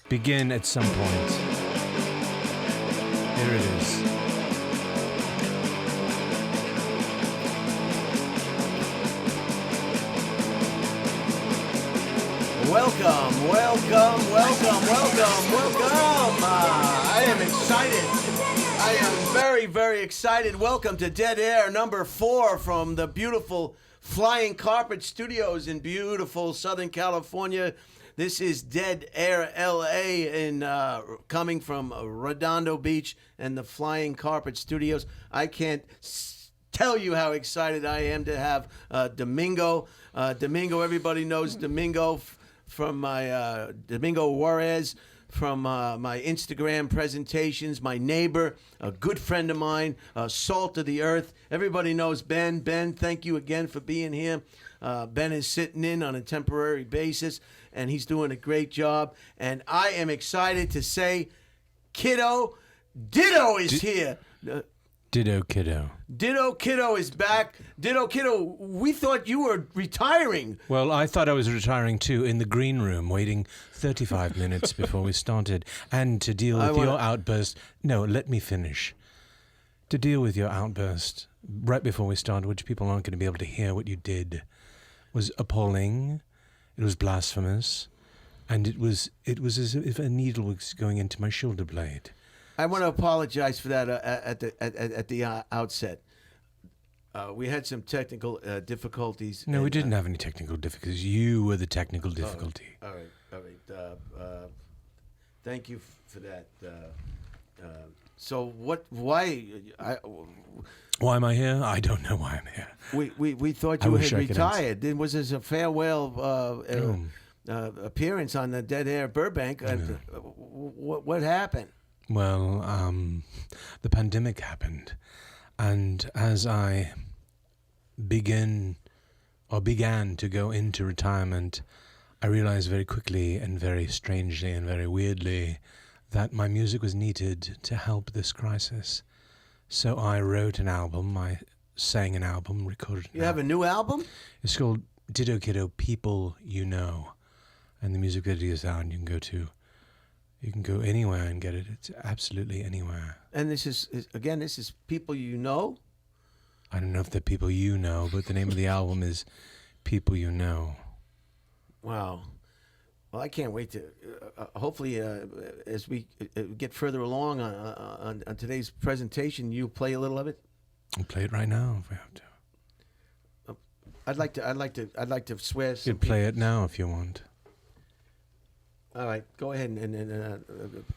begin at some point. Here it is. Welcome. I am excited. I am very, very excited. Welcome to Dead Air number 4 from the beautiful Flying Carpet Studios in beautiful Southern California. This is Dead Air LA coming from Redondo Beach and the Flying Carpet Studios. I can't tell you how excited I am to have Domingo. Domingo, everybody knows Domingo from my Domingo Juarez from my Instagram presentations, my neighbor, a good friend of mine, salt of the earth. Everybody knows Ben. Ben, thank you again for being here. Ben is sitting in on a temporary basis, and he's doing a great job. And I am excited to say, Ditto is here. Ditto Kiddo. Ditto Kiddo is back. Ditto Kiddo, we thought you were retiring. Well, I thought I was retiring too, in the green room, waiting 35 minutes before we started. And to deal with your outburst... No, let me finish. To deal with your outburst right before we started, which people aren't going to be able to hear what you did, was appalling. It was blasphemous. And it was as if a needle was going into my shoulder blade. I want to apologize for that at the outset. We had some technical difficulties. No, we didn't have any technical difficulties. You were the technical difficulty. All right. Thank you for that. So what? Why? Why am I here? I don't know why I'm here. We thought you had retired. Then was this a farewell appearance on the Dead Air Burbank? What happened? Well, the pandemic happened, and as I began to go into retirement, I realized very quickly and very strangely and very weirdly that my music was needed to help this crisis. So I wrote an album, I sang an album, recorded an You have a new album? It's called Ditto Kiddo, People You Know, and the music video is out, and you can go anywhere and get it. It's absolutely anywhere. And this is people you know? I don't know if they're people you know, but the name of the album is People You Know. Wow. Well, I can't wait to, hopefully, as we get further along on today's presentation, you play a little of it? I'll play it right now if we have to. I'd like to swear some You can play it now if you want. All right, go ahead and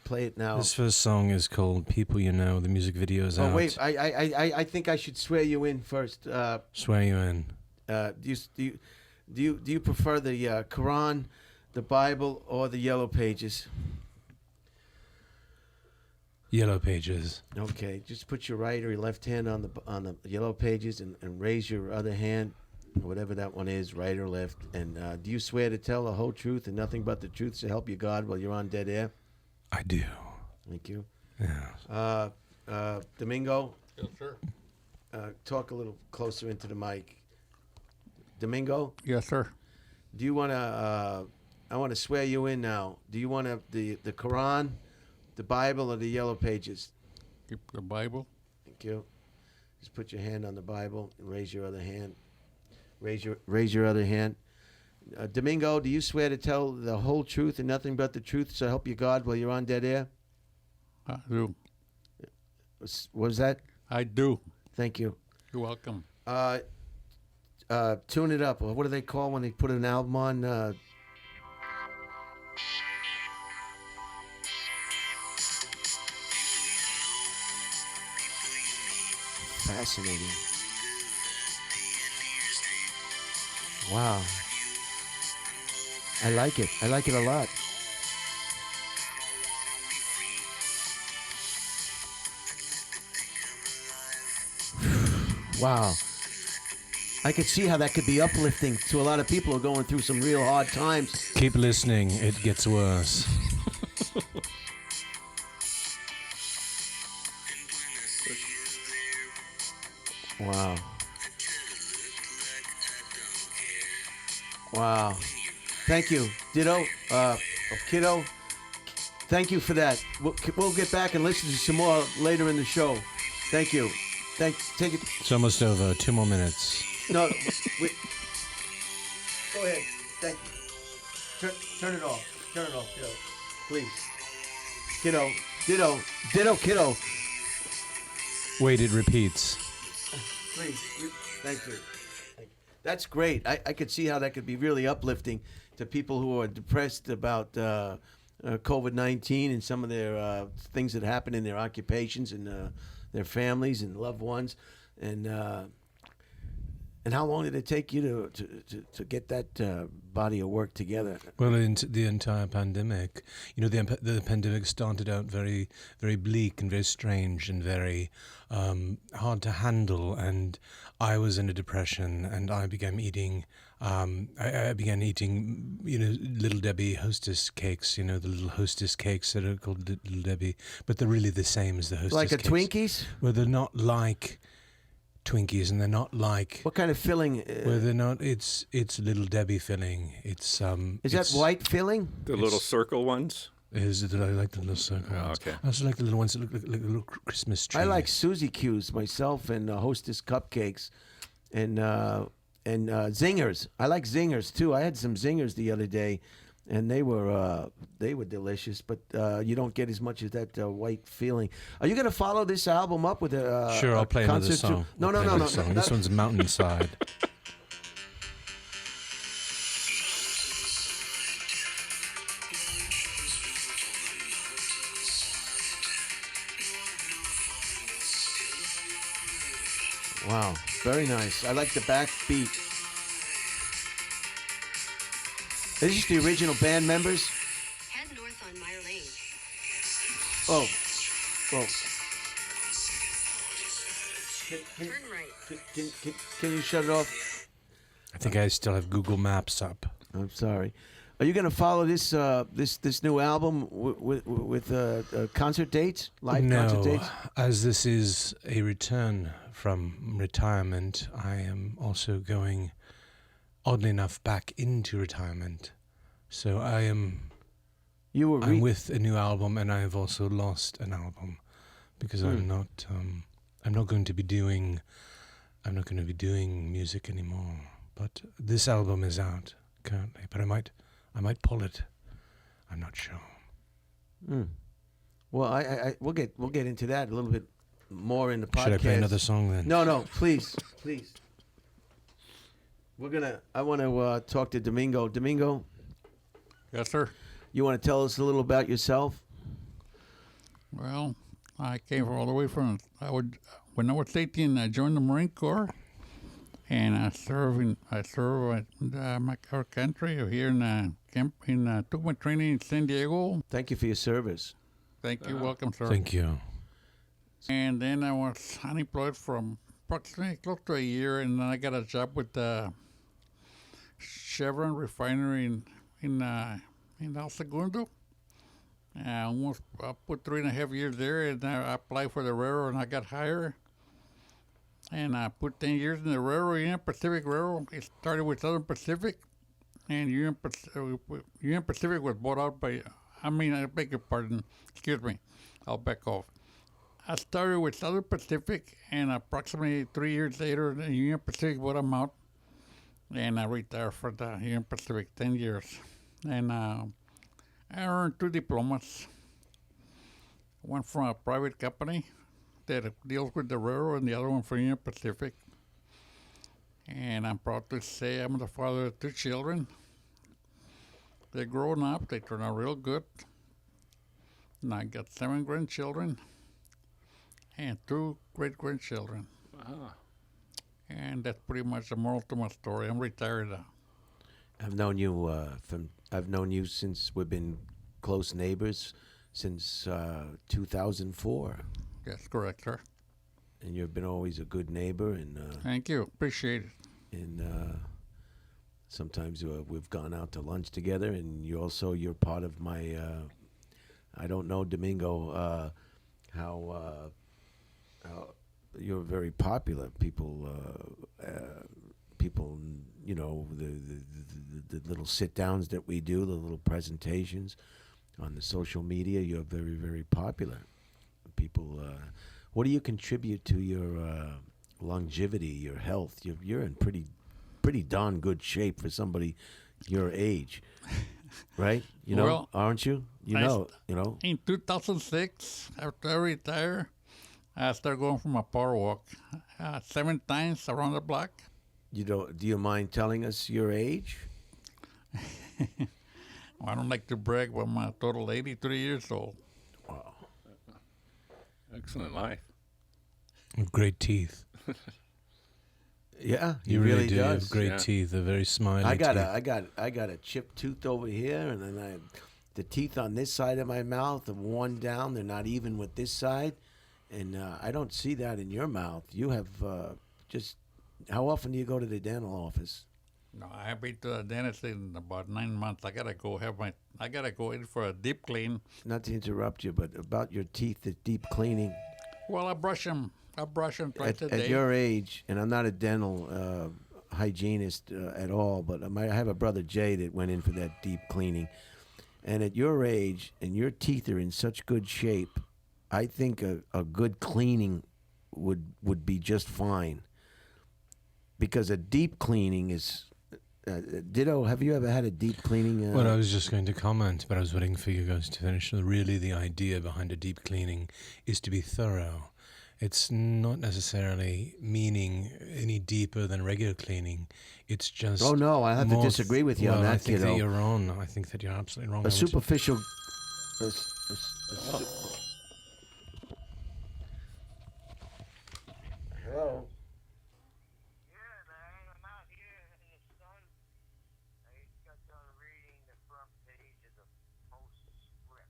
play it now. This first song is called "People You Know." The music video is out. Oh wait, I think I should swear you in first. Swear you in. Do you prefer the Quran, the Bible, or the Yellow Pages? Yellow Pages. Okay, just put your right or your left hand on the Yellow Pages and raise your other hand. Whatever that one is, right or left. And do you swear to tell the whole truth and nothing but the truth to help you God while you're on Dead Air? I do. Thank you. Yeah. Domingo? Yes, sir. Talk a little closer into the mic. Domingo? Yes, sir. Do you want to, I want to swear you in now. Do you want the Quran, the Bible, or the Yellow Pages? Keep the Bible. Thank you. Just put your hand on the Bible and raise your other hand. Raise your other hand. Domingo, do you swear to tell the whole truth and nothing but the truth, so help you God while you're on Dead Air? I do. What was that? I do. Thank you. You're welcome. Tune it up. What do they call when they put an album on? Fascinating. Wow. I like it. I like it a lot. Wow. I could see how that could be uplifting to a lot of people who are going through some real hard times. Keep listening. It gets worse. Wow. Wow. Thank you. Ditto, Kiddo, Thank you for that. We'll get back and listen to some more later in the show. Thank you. Thanks. Take it. It's almost over. 2 more minutes. No. Go ahead. Thank you. Turn it off. Turn it off, Kiddo. Please. Kiddo. Ditto Kiddo. Wait, it repeats. Please. Thank you. That's great. I could see how that could be really uplifting to people who are depressed about COVID-19 and some of their things that happen in their occupations and their families and loved ones. And how long did it take you to get that body of work together? Well, the entire pandemic, the pandemic started out very, very bleak and very strange and very hard to handle. And I was in a depression, and I began eating. I began eating, Little Debbie Hostess cakes. The little Hostess cakes that are called Little Debbie, but they're really the same as the Hostess. Like a cakes. Twinkies? Well, they're not like Twinkies, and they're not like. What kind of filling? Well, they're not. It's Little Debbie filling. It's Is that white filling? The little circle ones? Is it? I like the little circle ones. Okay. I also like the little ones that look like a little Christmas tree. I like Suzy Q's myself and Hostess cupcakes, and Zingers. I like Zingers too. I had some Zingers the other day, and they were delicious. But you don't get as much of that white feeling. Are you going to follow this album up with a Sure, I'll play another concert song. No. I'll play another song. This one's Mountainside. Wow, very nice. I like the backbeat. Is this the original band members? Head north on Meyer Lane. Oh. Turn right. Can you shut it off? I think I still have Google Maps up. I'm sorry. Are you going to follow this this new album with concert dates, live concert dates? As this is a return from retirement, I am also going, oddly enough, back into retirement. So I'm with a new album, and I have also lost an album because I'm not going to be doing music anymore. But this album is out currently, but I might pull it. I'm not sure. Well, we'll get into that a little bit more in the podcast. Should I play another song then? No, please. I want to talk to Domingo. Domingo, Yes, sir. you want to tell us a little about yourself? Well, I came all the way from. When I was 18, I joined the Marine Corps, and I served our country here in camp took my training in San Diego. Thank you for your service. Thank you, welcome, sir. Thank you. And then I was unemployed from approximately close to a year, and then I got a job with the Chevron refinery in El Segundo. I put 3.5 years there, and I applied for the railroad, and I got hired. And I put 10 years in the railroad, Union Pacific Railroad. It started with Southern Pacific, and Union Pacific was bought out by, I beg your pardon, excuse me, I'll back off. I started with Southern Pacific, and approximately 3 years later, the Union Pacific bought them out, and I retired for the Union Pacific, 10 years. And I earned 2 diplomas, one from a private company that deals with the railroad, and the other one from Union Pacific. And I'm proud to say I'm the father of 2 children. They're grown up, they turn out real good. And I got 7 grandchildren and 2 great-grandchildren. Wow. And that's pretty much the moral to my story. I'm retired now. I've known you since we've been close neighbors since 2004. That's correct, sir. And you've been always a good neighbor, and Thank you. Appreciate it. and sometimes we've gone out to lunch together, and you're part of my. I don't know, Domingo, how you're very popular. People, the little sit downs that we do, the little presentations. on the social media. You're very, very popular. People, what do you contribute to your longevity, your health? You're in pretty darn good shape for somebody your age, right? You know, Well, aren't you? You know. In 2006, after I retired, I started going for my power walk 7 times around the block. Do you mind telling us your age? I don't like to brag, but I'm a total 83 years old. Wow. Excellent life. Great teeth. Yeah, he You really do. You does. have great Yeah. teeth. They're very smiley I got teeth. a chipped tooth over here, and then the teeth on this side of my mouth are worn down. They're not even with this side, and I don't see that in your mouth. You have just. How often do you go to the dental office? No, I have been to the dentist in about 9 months. I gotta go in for a deep clean. Not to interrupt you, but about your teeth, the deep cleaning. Well, I brush them twice a day. At your age, and I'm not a dental hygienist at all, but I have a brother Jay that went in for that deep cleaning. And at your age, and your teeth are in such good shape, I think a good cleaning would be just fine. Because a deep cleaning is... Ditto, have you ever had a deep cleaning? Well, I was just going to comment, but I was waiting for you guys to finish. Really, the idea behind a deep cleaning is to be thorough. It's not necessarily meaning any deeper than regular cleaning. It's just... Oh, no, I have to disagree with you on that, I think kiddo. that you're wrong. I think that you're absolutely wrong. A superficial... Hello? Yeah, man, I'm out here in the sun. I just got done reading the front page of the postscript.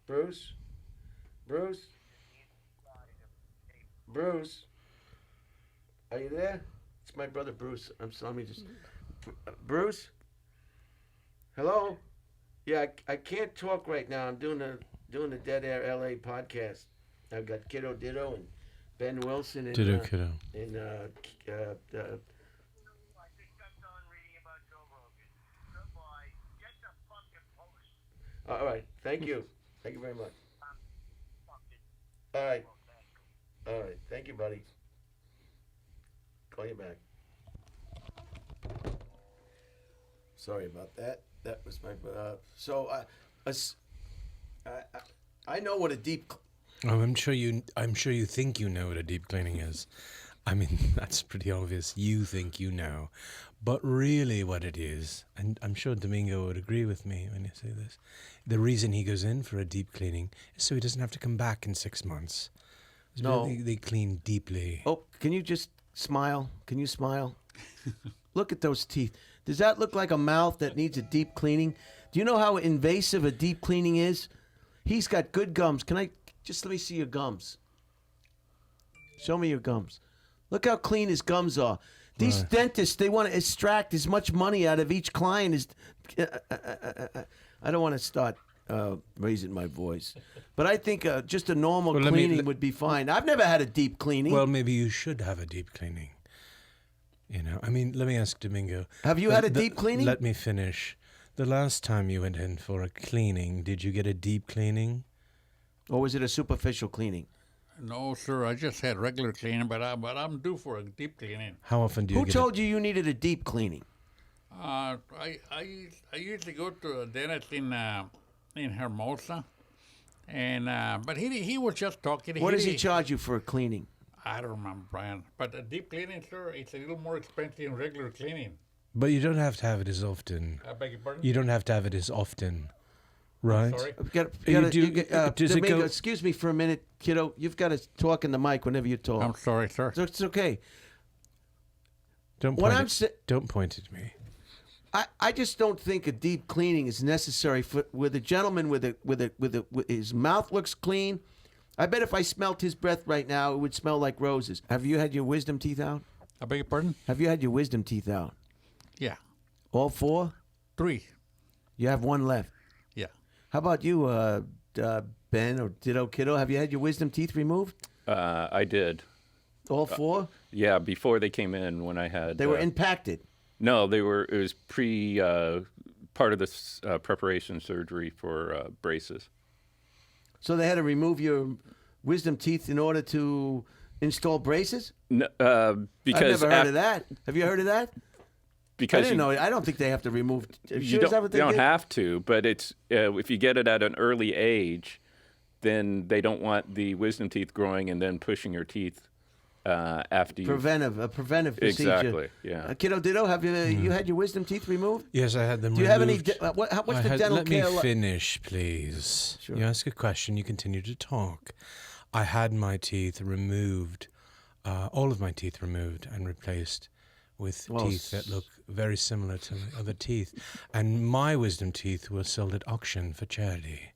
Bruce? Bruce? Bruce? Are you there? It's my brother Bruce. Let me just... Bruce? Hello? Yeah, I can't talk right now. I'm doing the Dead Air LA podcast. I've got Kiddo Ditto and Ben Wilson and Ditto Kiddo. and I just got done reading about Joe Rogan. Goodbye. Get the fucking post. all right. Thank you. Thank you very much. Fucking All right. All right. Thank you, buddy. Call you back. Sorry about that. That was my. I know what a deep. Oh, I'm sure you think you know what a deep cleaning is. I mean, that's pretty obvious. You think you know. But really what it is, and I'm sure Domingo would agree with me when you say this, the reason he goes in for a deep cleaning is so he doesn't have to come back in 6 months. No. They clean deeply. Oh, can you just smile? Can you smile? Look at those teeth. Does that look like a mouth that needs a deep cleaning? Do you know how invasive a deep cleaning is? He's got good gums. Let me see your gums. Show me your gums. Look how clean his gums are. These dentists, they want to extract as much money out of each client as... I don't want to start raising my voice. But I think just a normal cleaning would be fine. I've never had a deep cleaning. Well, maybe you should have a deep cleaning. You know, I mean, let me ask Domingo. Have you had a deep cleaning? Let me finish. The last time you went in for a cleaning, did you get a deep cleaning? Or was it a superficial cleaning? No, sir. I just had regular cleaning, but I'm due for a deep cleaning. How often do you Who get told you needed a deep cleaning? I usually go to a dentist in Hermosa, and but he was just talking. What does he charge you for a cleaning? I don't remember, Brian. But a deep cleaning, sir, it's a little more expensive than regular cleaning. But you don't have to have it as often. I beg your pardon? You don't have to have it as often, right? Sorry? Does it Domingo, go? excuse me for a minute, kiddo. You've got to talk in the mic whenever you talk. I'm sorry, sir. It's okay. Don't What point I'm it- sa- Don't point at me. I just don't think a deep cleaning is necessary for with a gentleman with his mouth looks clean. I bet if I smelt his breath right now, it would smell like roses. Have you had your wisdom teeth out? I beg your pardon? Have you had your wisdom teeth out? Yeah. All 4? 3. You have 1 left. Yeah. How about you, Ben or Ditto Kiddo? Have you had your wisdom teeth removed? I did. All 4? Yeah, before they came in when I had... They were impacted. No, they were. It was part of this preparation surgery for braces. So they had to remove your wisdom teeth in order to install braces? No, I've because never heard of that. Have you heard of that? I because didn't know. I don't think they have to remove. you don't have to, but it's if you get it at an early age, then they don't want the wisdom teeth growing and then pushing your teeth after you. A preventive procedure. Exactly. Yeah. Kiddo Ditto, have you had your wisdom teeth removed? Yes, I had them Do you removed. have any? What's I the had- dental let care? me finish, please. Sure. You ask a question, you continue to talk. I had my teeth removed, all of my teeth removed and replaced with teeth that look very similar to the other teeth. And my wisdom teeth were sold at auction for charity.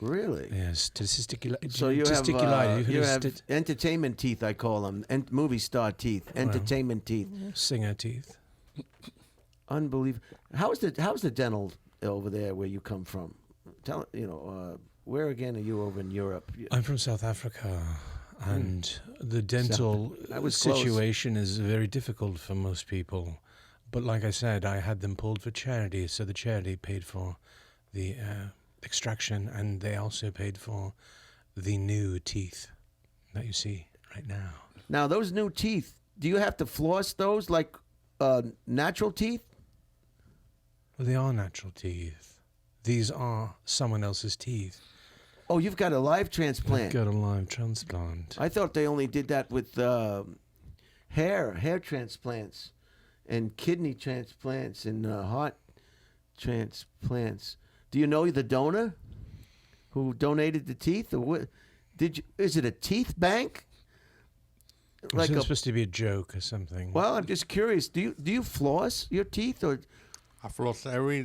Really? Yes, testiculi- So you testiculi- have entertainment teeth, I call them, and movie star teeth, entertainment teeth. singer teeth. Unbelievable. How's the dental over there where you come from? Tell where again are you over in Europe? I'm from South Africa, and the dental That was close. situation is very difficult for most people. But like I said, I had them pulled for charity, so the charity paid for the extraction, and they also paid for the new teeth that you see right now. Now those new teeth, do you have to floss those like natural teeth? Well, they are natural teeth. These are someone else's teeth. Oh, you've got a live I've transplant. got a live transplant. I thought they only did that with hair transplants and kidney transplants and heart transplants. Do you know the donor who donated the teeth, or what? Is it a teeth bank? Like it's supposed to be a joke or something. Well, I'm just curious. Do you floss your teeth, or? I floss every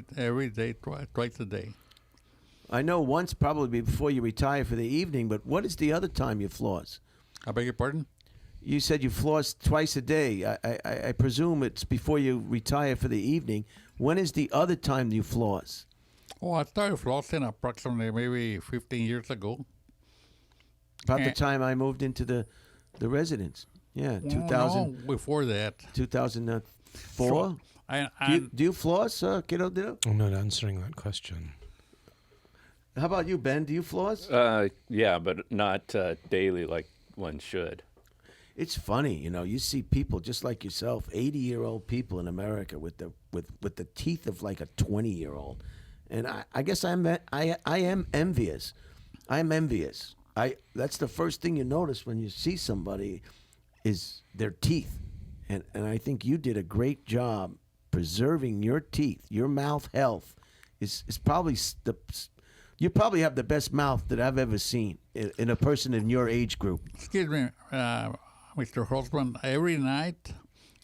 day, twice a day. I know once probably before you retire for the evening, but what is the other time you floss? I beg your pardon? You said you floss twice a day. I presume it's before you retire for the evening. When is the other time you floss? Oh, I started flossing approximately maybe 15 years ago. About the time I moved into the residence. Yeah, 2000. No, before that. 2004. I Do you floss, Kiddo Ditto? I'm not answering that question. How about you, Ben? Do you floss? Yeah, but not daily like one should. It's funny, you see people just like yourself, 80-year-old people in America with the teeth of like a 20-year-old. And I guess I am envious. I'm envious. That's the first thing you notice when you see somebody is their teeth. And I think you did a great job preserving your teeth. Your mouth health is probably you probably have the best mouth that I've ever seen in a person in your age group. excuse me, Mr. Holtzman. Every night,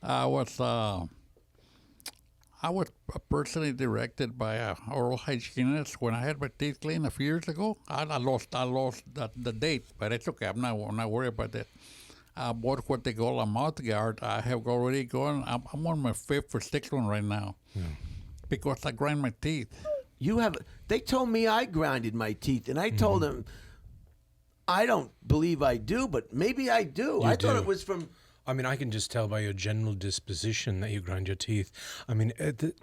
I was personally directed by an oral hygienist when I had my teeth cleaned a few years ago. I lost the date, but it's okay. I'm not worried about that. I bought what they call a mouth guard. I have already gone. I'm on my 5th or 6th one right now because I grind my teeth. They told me I grinded my teeth, and I told them, I don't believe I do, but maybe I do. I thought it was from. I mean, I can just tell by your general disposition that you grind your teeth. I mean,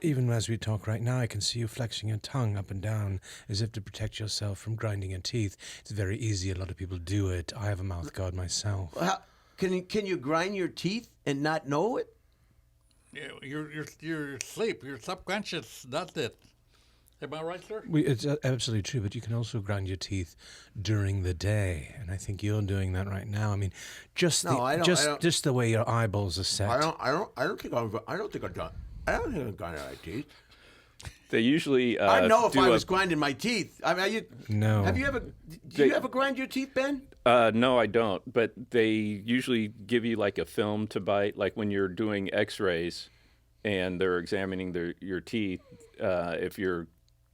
even as we talk right now, I can see you flexing your tongue up and down as if to protect yourself from grinding your teeth. It's very easy. A lot of people do it. I have a mouth guard myself. Can you grind your teeth and not know it? Your sleep, your subconscious does it. Am I right, sir? It's absolutely true, but you can also grind your teeth during the day, and I think you're doing that right now. I mean, just the way your eyeballs are set. I don't think I'm done. I don't think I'm grinding my teeth. They usually. I know if I was grinding my teeth. I mean, No. Have you ever? Do you ever grind your teeth, Ben? No, I don't. But they usually give you like a film to bite, like when you're doing X-rays, and they're examining your teeth. If you're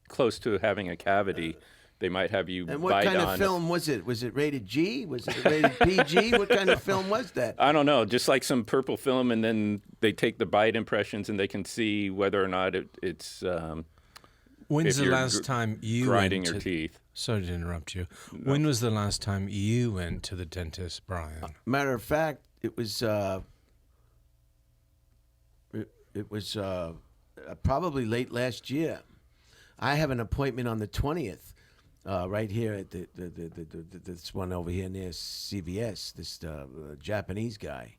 close to having a cavity, they might have you bite on. And what kind of film was it? Was it rated G? Was it rated PG? What kind of film was that? I don't know. Just like some purple film, and then they take the bite impressions, and they can see whether or not it's. When's if the you're last time you grinding went your teeth? Sorry to interrupt you. No. When was the last time you went to the dentist, Brian? Matter of fact, it was probably late last year. I have an appointment on the 20th, right here at this one over here near CVS. This Japanese guy,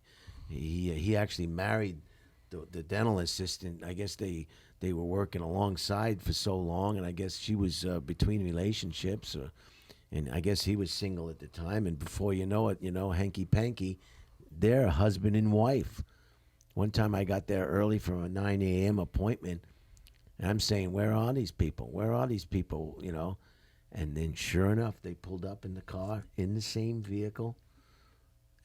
he actually married the dental assistant. I guess they were working alongside for so long, and I guess she was between relationships, and I guess he was single at the time. And before you know it, hanky panky, they're a husband and wife. One time I got there early for a 9 a.m. appointment, and I'm saying, where are these people? Where are these people? And then sure enough, they pulled up in the car in the same vehicle,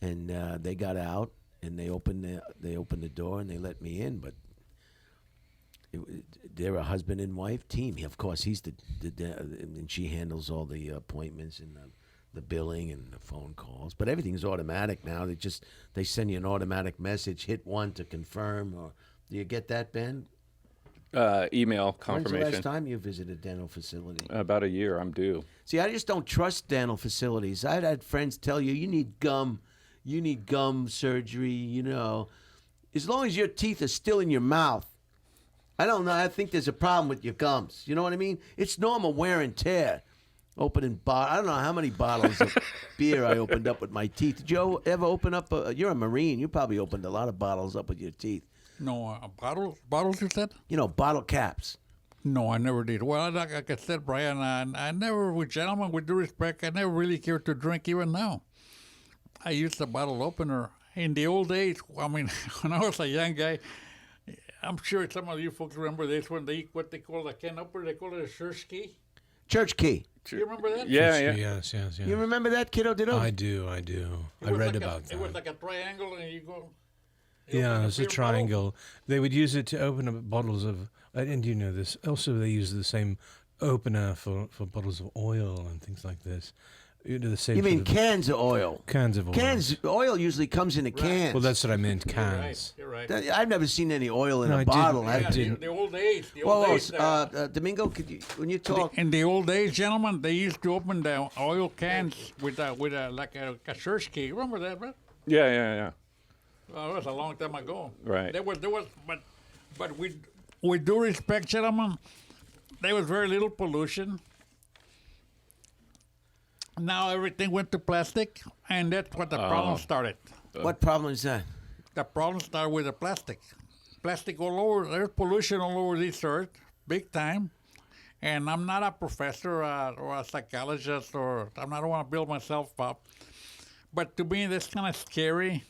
and they got out and they opened the door and they let me in. But they're a husband and wife team. Of course, he's and she handles all the appointments and the billing and the phone calls. But everything's automatic now. They send you an automatic message. Hit 1 to confirm. Or do you get that, Ben? Email confirmation. When's the last time you visited a dental facility? About a year. I'm due. See, I just don't trust dental facilities. I've had friends tell you need gum surgery. As long as your teeth are still in your mouth. I don't know. I think there's a problem with your gums. You know what I mean? It's normal wear and tear. Opening I don't know how many bottles of beer I opened up with my teeth. Did you ever open up you're a Marine. You probably opened a lot of bottles up with your teeth. No, bottles you said? Bottle caps. No, I never did. Well, like I said, Brian, I never, with gentlemen, with due respect, I never really cared to drink even now. I used a bottle opener in the old days. I mean, when I was a young guy, I'm sure some of you folks remember this when what they call a can opener, they call it a church key. Church key. Do you remember that? Yeah. Yes. You remember that, Kiddo Ditto? I do. I read about that. It was like a triangle, and you go. Yeah, it's a triangle. They would use it to open up bottles of, and you know this. Also, they use the same opener for bottles of oil and things like this. The same. You mean cans of oil? Cans of oil. Cans oil usually comes in a can. Well, that's what I meant. Cans. You're right. I've never seen any oil in No, a I bottle. didn't. Yeah, I didn't. the old days. Whoa, Domingo, when you talk, In the old days, gentlemen, they used to open the oil cans with a church key. Remember that, right? Yeah. Well, it was a long time ago. Right. There was, but with due respect, gentlemen, there was very little pollution. Now everything went to plastic, and that's what the problem started. what problem is that? The problem started with the plastic. Plastic all over. There's pollution all over this earth, big time. And I'm not a professor or a psychologist, or I don't want to build myself up. But to me, that's kind of scary.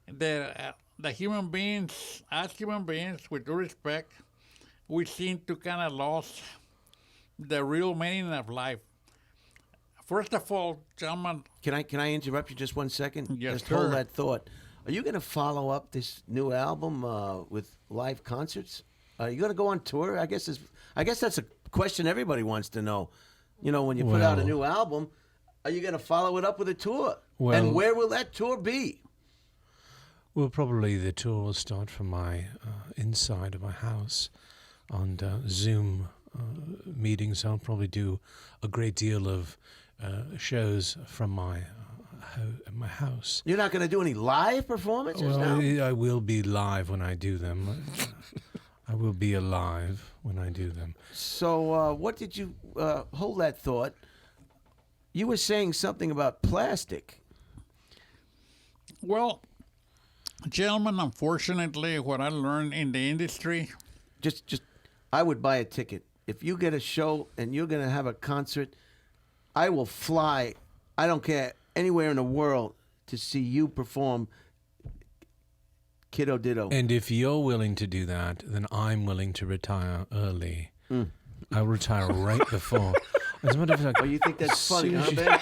The human beings, as human beings, with due respect, we seem to kind of lost the real meaning of life. First of all, gentlemen. Can I interrupt you just 1 second? Yes, just sir. hold that thought. Are you going to follow up this new album with live concerts? Are you going to go on tour? I guess that's a question everybody wants to know. When you put out a new album, are you going to follow it up with a tour? And where will that tour be? Well, probably the tour will start from my inside of my house on Zoom meetings. I'll probably do a great deal of shows from my house. You're not going to do any live performances now? I will be live when I do them. I will be alive when I do them. So what did you hold that thought? You were saying something about plastic. Well, gentlemen, unfortunately, what I learned in the industry. Just, I would buy a ticket. If you get a show and you're going to have a concert, I will fly, I don't care, anywhere in the world to see you perform Kiddo Ditto. And if you're willing to do that, then I'm willing to retire early. I'll retire right before. As a matter of fact, Oh, you think that's funny, huh, soon Ben?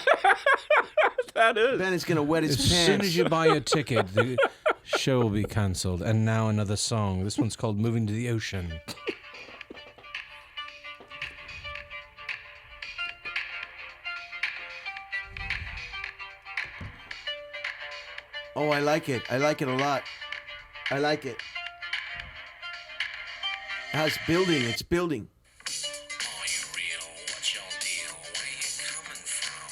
That is. Ben is going to wet his as pants. soon as you buy your ticket, the show will be cancelled. And now another song. This one's called Moving to the Ocean. Oh, I like it. I like it a lot. I like it. How's building? It's building. Are you real? What's your deal? Where you coming from?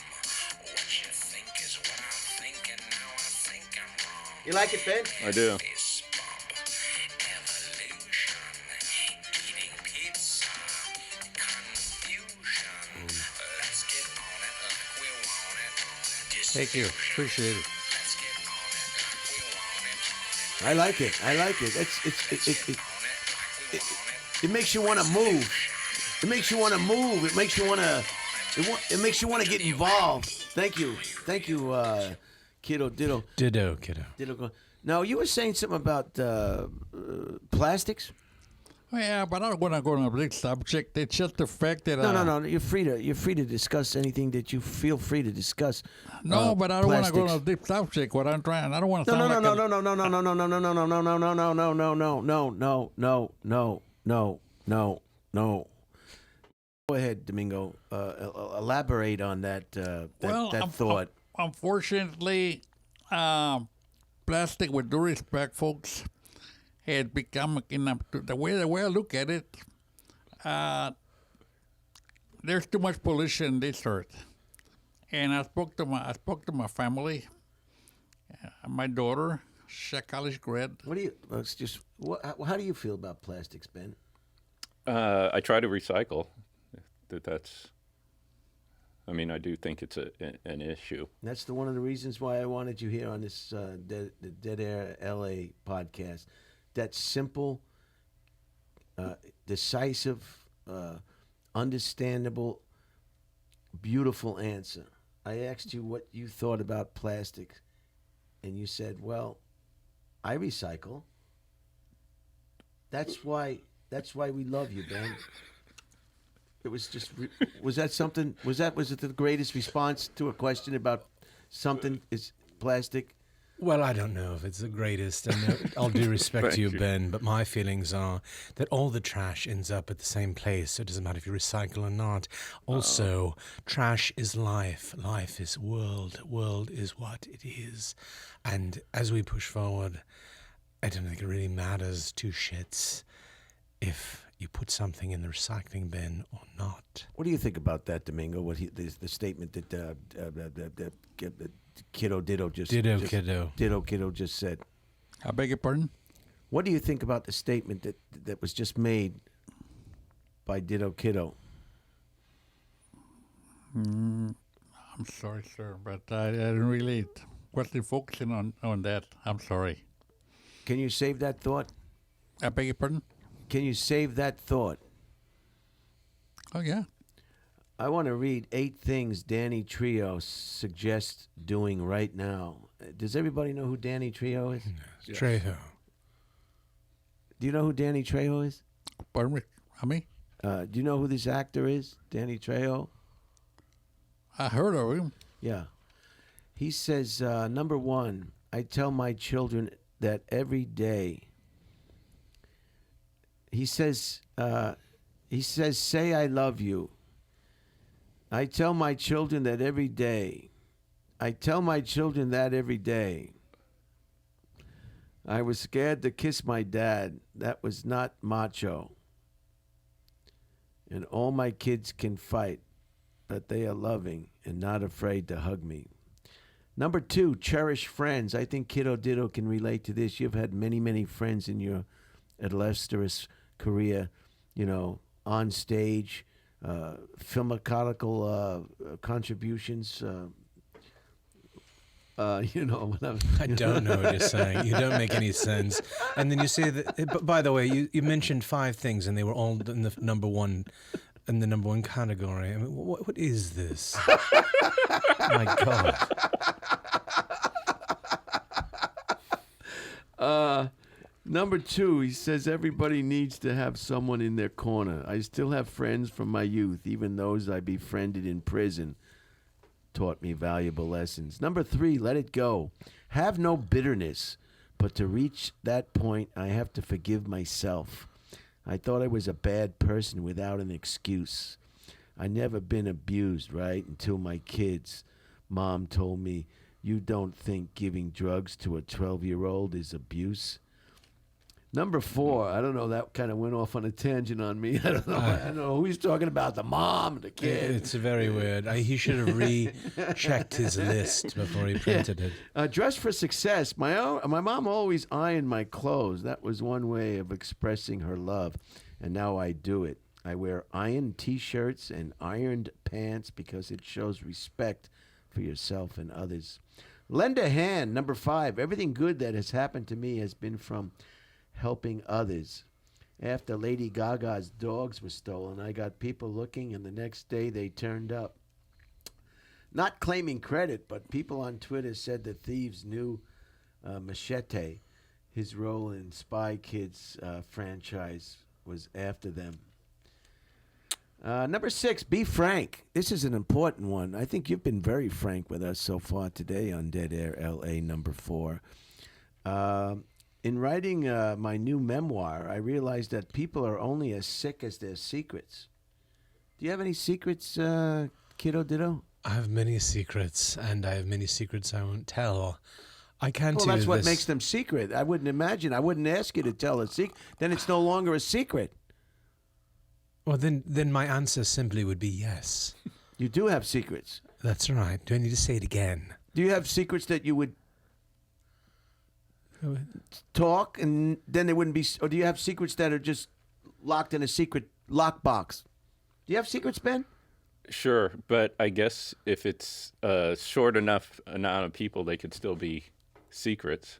What you think is what I think, and now I think I'm wrong. You like it, Ben? I do. Fist bump, evolution, eating pizza, Thank you. Appreciate it. I like it. It makes you want to move. It makes you want to move. It makes you want to. It makes you want to get involved. Thank you, Kiddo Ditto. Ditto, kiddo. Ditto. Now you were saying something about plastics. Oh, yeah, but I don't want to go on a big subject. It's just the fact that No. You're free to discuss anything that you feel free to discuss. No, but I don't want to go on a plastics. deep subject. What I'm trying, I don't want to. No. Go ahead, Domingo. Elaborate on that thought. Unfortunately, plastic, with due respect, folks, had become the way I look at it. There's too much pollution in this earth, and I spoke to my family, my daughter, she's a college grad. How do you feel about plastics, Ben? I try to recycle. I do think it's an issue. That's one of the reasons why I wanted you here on this the Dead Air LA podcast. That simple, decisive, understandable, beautiful answer. I asked you what you thought about plastic, and you said, "Well, I recycle." That's why we love you, Ben. It was just. Was that something? Was it the greatest response to a question about something is plastic? Well, I don't know if it's the greatest. All due respect to you, Ben, but my feelings are that all the trash ends up at the same place, so it doesn't matter if you recycle or not. Also, trash is life. Life is world. World is what it is. And as we push forward, I don't think it really matters two shits if you put something in the recycling bin or not. What do you think about that, Domingo? The statement that Kiddo Ditto just said. I beg your pardon? What do you think about the statement that was just made by Ditto Kiddo? I'm sorry, sir, but I didn't really wasn't focusing on that. I'm sorry. Can you save that thought? I beg your pardon? Can you save that thought? Oh, yeah. I want to read 8 things Danny Trejo suggests doing right now. Does everybody know who Danny Trejo is? Yes. Trejo. Do you know who Danny Trejo is? Pardon me? Do you know who this actor is, Danny Trejo? I heard of him. Yeah. He says, number 1, I tell my children that every day. He says, say I love you. I tell my children that every day. I tell my children that every day. I was scared to kiss my dad. That was not macho. And all my kids can fight, but they are loving and not afraid to hug me. Number 2, cherish friends. I think Kiddo Ditto can relate to this. You've had many, many friends in your illustrious career, on stage, filmacological contributions. I don't know what you're saying. You don't make any sense. And then you say that. But by the way, you mentioned 5 things, and they were all in the number one category. I mean, what is this? My God. Number 2, he says everybody needs to have someone in their corner. I still have friends from my youth, even those I befriended in prison. Taught me valuable lessons. Number 3, let it go. Have no bitterness, but to reach that point, I have to forgive myself. I thought I was a bad person without an excuse. I never been abused, right, until my kids. Mom told me, you don't think giving drugs to a 12-year-old is abuse? Number 4, I don't know, that kind of went off on a tangent on me. I don't know who he's talking about, the mom, the kid. It's very weird. He should have rechecked his list before he printed it. Dress for success. My mom always ironed my clothes. That was one way of expressing her love, and now I do it. I wear ironed T-shirts and ironed pants because it shows respect for yourself and others. Lend a hand, number 5. Everything good that has happened to me has been from helping others. After Lady Gaga's dogs were stolen, I got people looking, and the next day they turned up. Not claiming credit, but people on Twitter said the thieves knew Machete. His role in Spy Kids franchise was after them. Number 6, be frank. This is an important one. I think you've been very frank with us so far today on Dead Air LA number 4. In writing my new memoir, I realized that people are only as sick as their secrets. Do you have any secrets, Kiddo Ditto? I have many secrets, and I have many secrets I won't tell. I can't. Well, that's what makes them secret. I wouldn't ask you to tell a secret. Then it's no longer a secret. Well, then my answer simply would be yes. You do have secrets. That's right. Do I need to say it again? Do you have secrets that you would talk and then they wouldn't be, or do you have secrets that are just locked in a secret lockbox? Do you have secrets, Ben? Sure, but I guess if it's a short enough amount of people, they could still be secrets.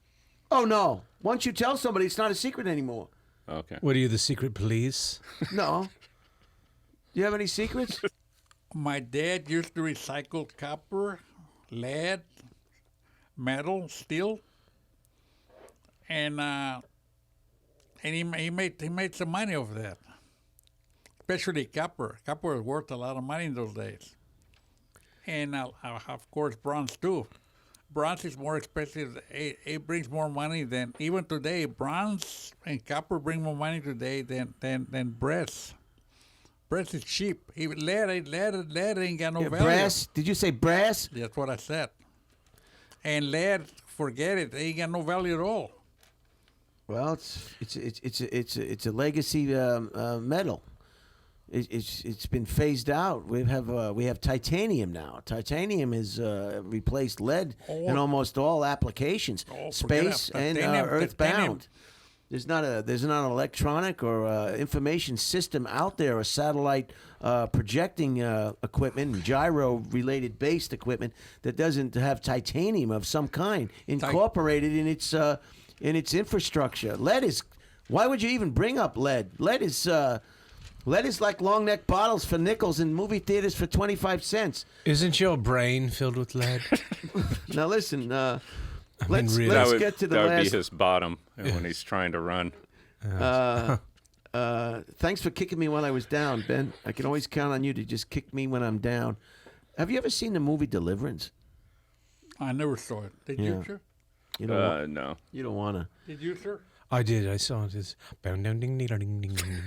Oh, no. Once you tell somebody, it's not a secret anymore. Okay. What are you, the secret police? No. Do you have any secrets? My dad used to recycle copper, lead, metal, steel, and he made some money off that. Especially copper. Copper was worth a lot of money in those days. And of course, bronze too. Bronze is more expensive. It brings more money than, even today, bronze and copper bring more money today than brass. Brass is cheap. Even lead ain't got no value. Brass? Did you say brass? That's what I said. And lead, forget it. It ain't got no value at all. Well, it's a legacy metal. It's been phased out. We have titanium now. Titanium has replaced lead in almost all applications, space and earthbound. There's not an electronic or information system out there, or satellite projecting equipment and gyro-related based equipment that doesn't have titanium of some kind incorporated in its infrastructure. Lead is. Why would you even bring up lead? Lead is like long neck bottles for nickels in movie theaters for 25 cents. Isn't your brain filled with lead? Now listen, let's really- get to the that would last. be his bottom when he's trying to run. Thanks for kicking me when I was down, Ben. I can always count on you to just kick me when I'm down. Have you ever seen the movie Deliverance? I never saw it. Did you, sir? You don't. No. You don't wanna. Did you, sir? I did. I saw it. It's ding ding ding ding ding.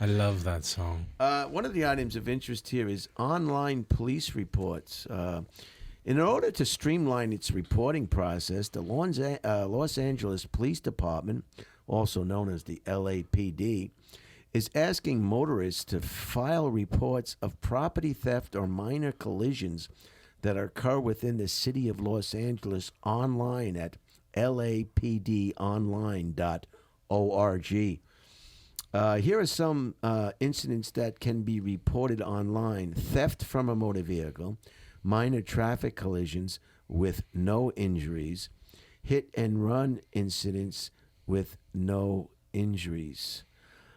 I love that song. One of the items of interest here is online police reports. In order to streamline its reporting process, the Los Angeles Police Department, also known as the LAPD, is asking motorists to file reports of property theft or minor collisions that occur within the city of Los Angeles online at lapdonline.org. Here are some incidents that can be reported online: theft from a motor vehicle, minor traffic collisions with no injuries, hit and run incidents with no injuries.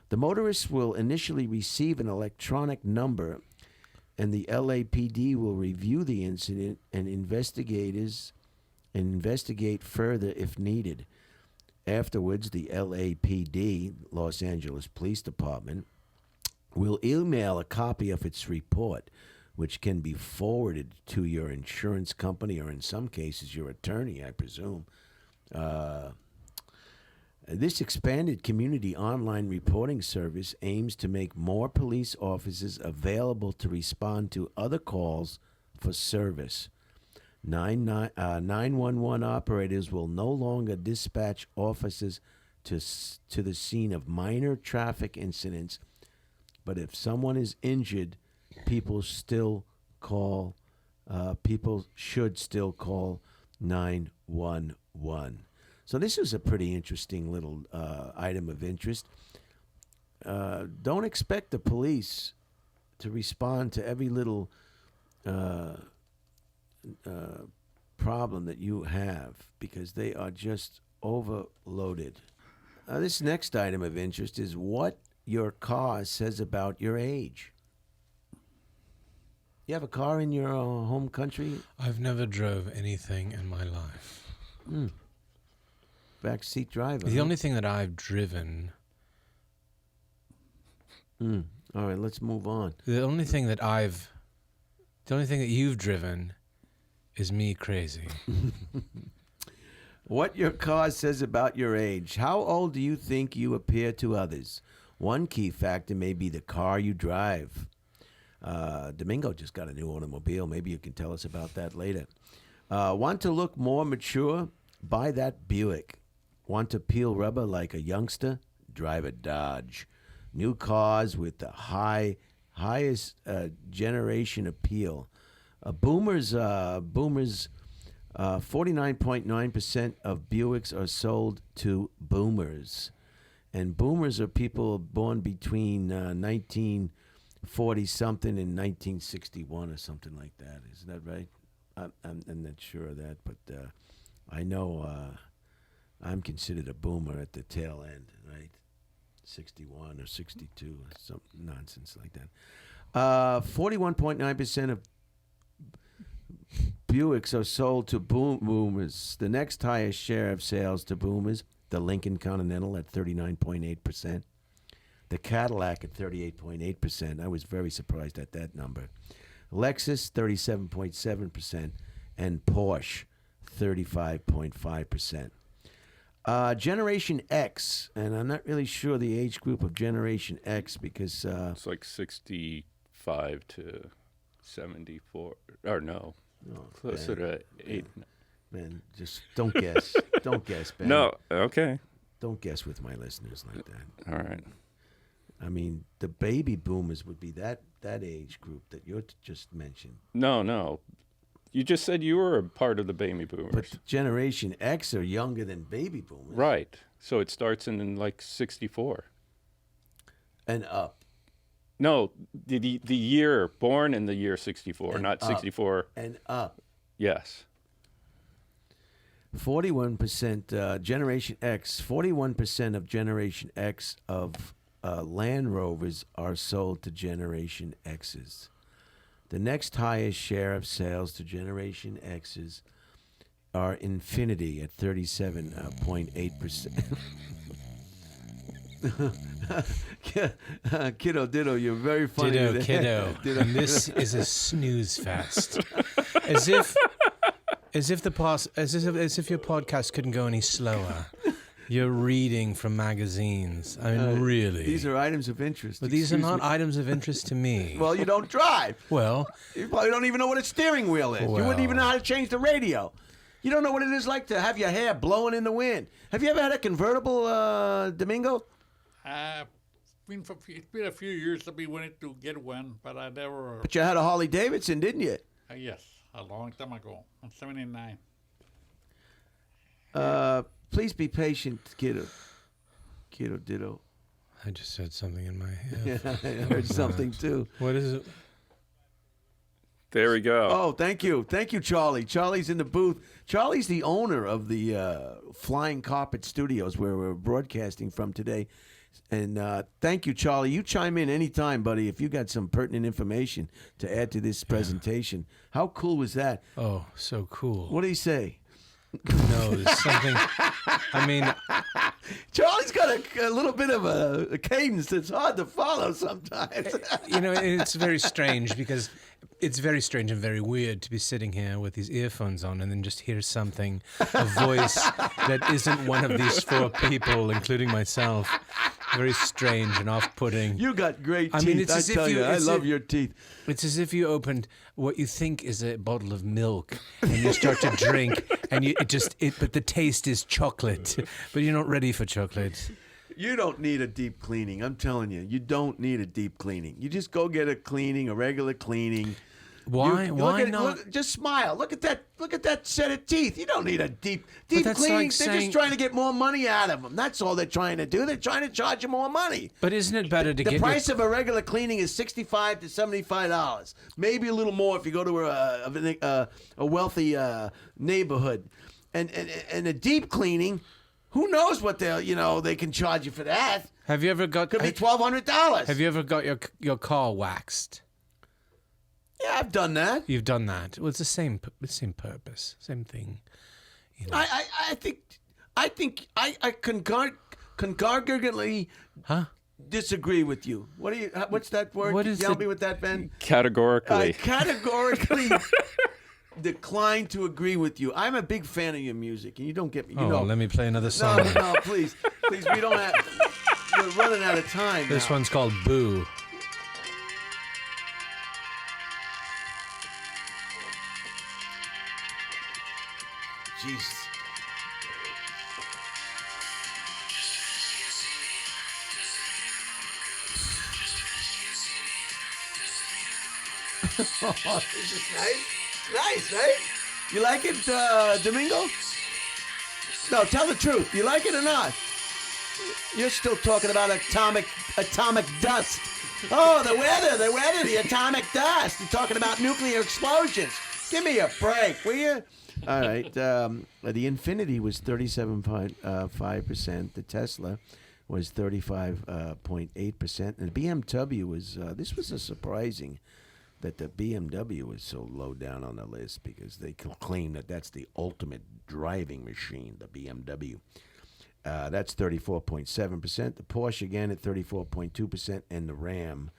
The motorists will initially receive an electronic number, and the LAPD will review the incident and investigate further if needed. Afterwards, the LAPD, Los Angeles Police Department, will email a copy of its report, which can be forwarded to your insurance company or, in some cases, your attorney, I presume. This expanded community online reporting service aims to make more police officers available to respond to other calls for service. 911 operators will no longer dispatch officers to the scene of minor traffic incidents, but if someone is injured, people should still call 911. So this is a pretty interesting little item of interest. Don't expect the police to respond to every little problem that you have because they are just overloaded. This next item of interest is what your car says about your age. You have a car in your home country? I've never drove anything in my life. Backseat driver. The only thing that I've driven... All right, let's move on. The only thing that you've driven is me crazy. What your car says about your age. How old do you think you appear to others? One key factor may be the car you drive. Domingo just got a new automobile. Maybe you can tell us about that later. Want to look more mature? Buy that Buick. Want to peel rubber like a youngster? Drive a Dodge. New cars with the highest generation appeal. Boomers, 49.9% of Buicks are sold to boomers. And boomers are people born between 1940-something and 1961 or something like that. Is that right? I'm not sure of that, but I know I'm considered a boomer at the tail end, right? 61 or 62 or some nonsense like that. 41.9% of Buicks are sold to boomers. The next highest share of sales to boomers, the Lincoln Continental at 39.8%. The Cadillac at 38.8%. I was very surprised at that number. Lexus, 37.7%. And Porsche, 35.5%. Generation X, and I'm not really sure the age group of Generation X because... it's like 65 to 74. Or no. Closer to 8. Man, just don't guess. Don't guess, Ben. No, okay. Don't guess with my listeners like that. All right. I mean, the baby boomers would be that age group that you just mentioned. No. You just said you were a part of the baby boomers. But Generation X are younger than baby boomers. Right. So it starts in like 64. And up. No, the year, born in the year 64, And not up. 64. And up. Yes. 41% Generation X, 41% of Generation X of Land Rovers are sold to Generation X's. The next highest share of sales to Generation X's are Infiniti at 37.8%. Kiddo Ditto, you're very funny. Ditto Kiddo. And this is a snooze fest. As if your podcast couldn't go any slower. You're reading from magazines. I mean, really. These are items of interest. But these are Excuse not me. items of interest to me. Well, you don't drive. Well, You probably don't even know what a steering wheel is. You wouldn't even know how to change the radio. You don't know what it is like to have your hair blowing in the wind. Have you ever had a convertible, Domingo? It's been a few years that we wanted to get one, but I never. But you had a Harley Davidson, didn't you? Yes, a long time ago, in '79. Please be patient, Kiddo. Kiddo Ditto. I just said something in my head. Yeah, I heard something too. What is it? There we go. Oh, thank you. Thank you, Charlie. Charlie's in the booth. Charlie's the owner of the Flying Carpet Studios where we're broadcasting from today. And thank you, Charlie. You chime in anytime, buddy, if you got some pertinent information to add to this presentation. How cool was that? Oh, so cool. What did he say? No, there's something. I mean, Charlie's got a little bit of a cadence that's hard to follow sometimes. it's very strange because it's very strange and very weird to be sitting here with these earphones on and then just hear something, a voice that isn't one of these four people, including myself. Very strange and off-putting. You got great teeth. I mean, it's I as if tell you, I it's love if- your teeth. It's as if you opened what you think is a bottle of milk and you start to drink, and but the taste is chocolate, but you're not ready for chocolate. You don't need a deep cleaning. I'm telling you, you don't need a deep cleaning. You just go get a regular cleaning. Why? Why not? Look, just smile. Look at that. Look at that set of teeth. You don't need a deep that's cleaning. like They're saying- just trying to get more money out of them. That's all they're trying to do. They're trying to charge you more money. But isn't it better to The get price of a regular cleaning is $65 to $75. Maybe a little more if you go to a wealthy neighborhood. And a deep cleaning, who knows what they can charge you for that? Have you ever got? Could be $1,200. Have you ever got your car waxed? Yeah, I've done that. You've done that. Well, it's the same purpose, same thing. You know. I think I concordantly disagree with you. What's that word? What is Help me with that, Ben. Categorically. Categorically decline to agree with you. I'm a big fan of your music, and you don't get me. You know. Let me play another song. No, please, we don't have. We're running out of time. This now. one's called Boo. Jeez. Oh, this is nice. Nice, right? You like it, Domingo? No, tell the truth. You like it or not? You're still talking about atomic dust. Oh, the weather, the atomic dust. You're talking about nuclear explosions. Give me a break, will you? All right. The Infiniti was 37.5%. The Tesla was 35.8%. And the BMW was, this was a surprising that the BMW was so low down on the list because they claim that that's the ultimate driving machine, the BMW. That's 34.7%. The Porsche again at 34.2%, and the Ram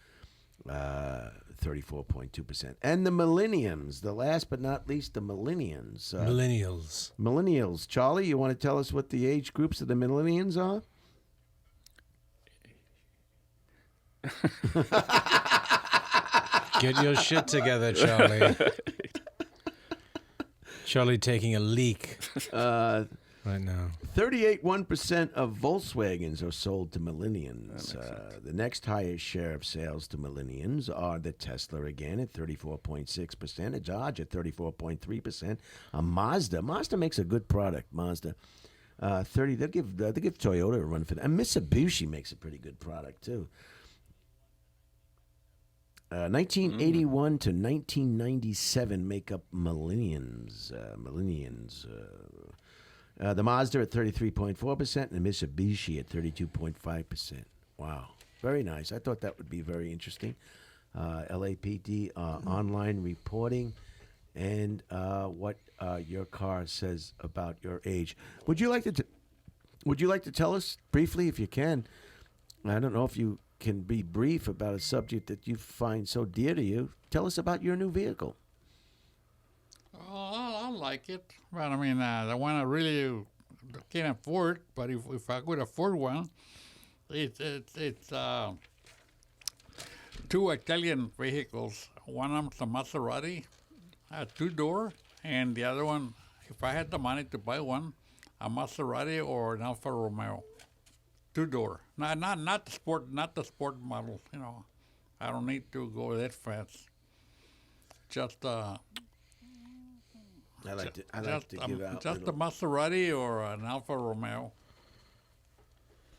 34.2%. And the Millenniums, the last but not least, the Millennials. Millennials. Charlie, you want to tell us what the age groups of the Millennials are? Get your shit together, Charlie. Charlie taking a leak right now. 38.1% of Volkswagens are sold to Millennials. The next highest share of sales to Millennials are the Tesla again at 34.6%, a Dodge at 34.3%, a Mazda. Mazda makes a good product. Mazda 30. They'll give Toyota a run for that. And Mitsubishi makes a pretty good product too. 1981 to 1997 make up Millennials. The Mazda at 33.4% and the Mitsubishi at 32.5%. Wow. Very nice. I thought that would be very interesting. LAPD online reporting and what your car says about your age. Would you like to tell us briefly, if you can? I don't know if you can be brief about a subject that you find so dear to you. Tell us about your new vehicle. I like it, but I mean, the one I really can't afford. But if I could afford one, it's two Italian vehicles. One of them's a Maserati, a 2-door, and the other one, if I had the money to buy one, a Maserati or an Alfa Romeo, 2-door. Not the sport model. You know, I don't need to go that fast. Just I like to give out just a Maserati or an Alfa Romeo.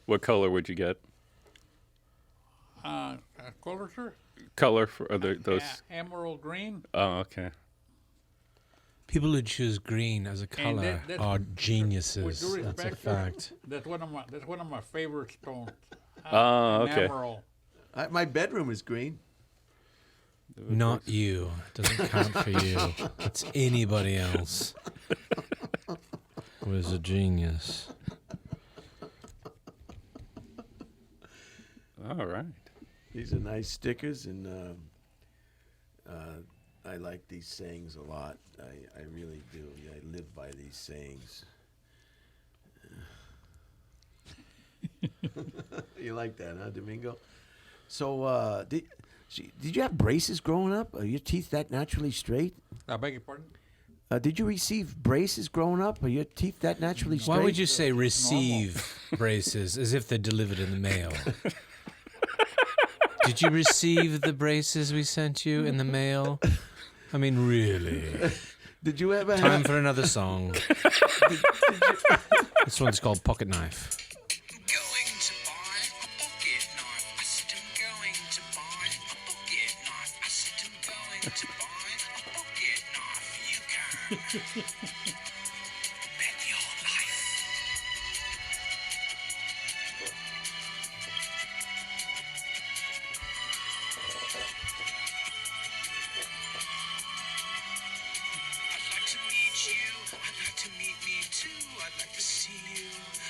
What color would you get? Color, sir? Color for those? Emerald green. Oh, okay. People who choose green as a color are geniuses. With due That's a respect, fact. That's one of my favorite stones. Oh, okay. Emerald. my bedroom is green. Not you. Doesn't count for you. It's anybody else who is a genius. All right. These are nice stickers, and I like these sayings a lot. I really do. I live by these sayings. You like that, huh, Domingo? So, did you have braces growing up? Are your teeth that naturally straight? I beg your pardon? Did you receive braces growing up? Are your teeth that naturally straight? Why would you say receive braces as if they're delivered in the mail? Did you receive the braces we sent you in the mail? I mean, really. Did you ever Time have? for another song. This one's called Pocket Knife. Going to buy a pocket knife. I said I'm going to buy a pocket knife. I said I'm going to buy a pocket knife. You can bet your life. I'd like to meet you. I'd like to meet me too. I'd like to see you.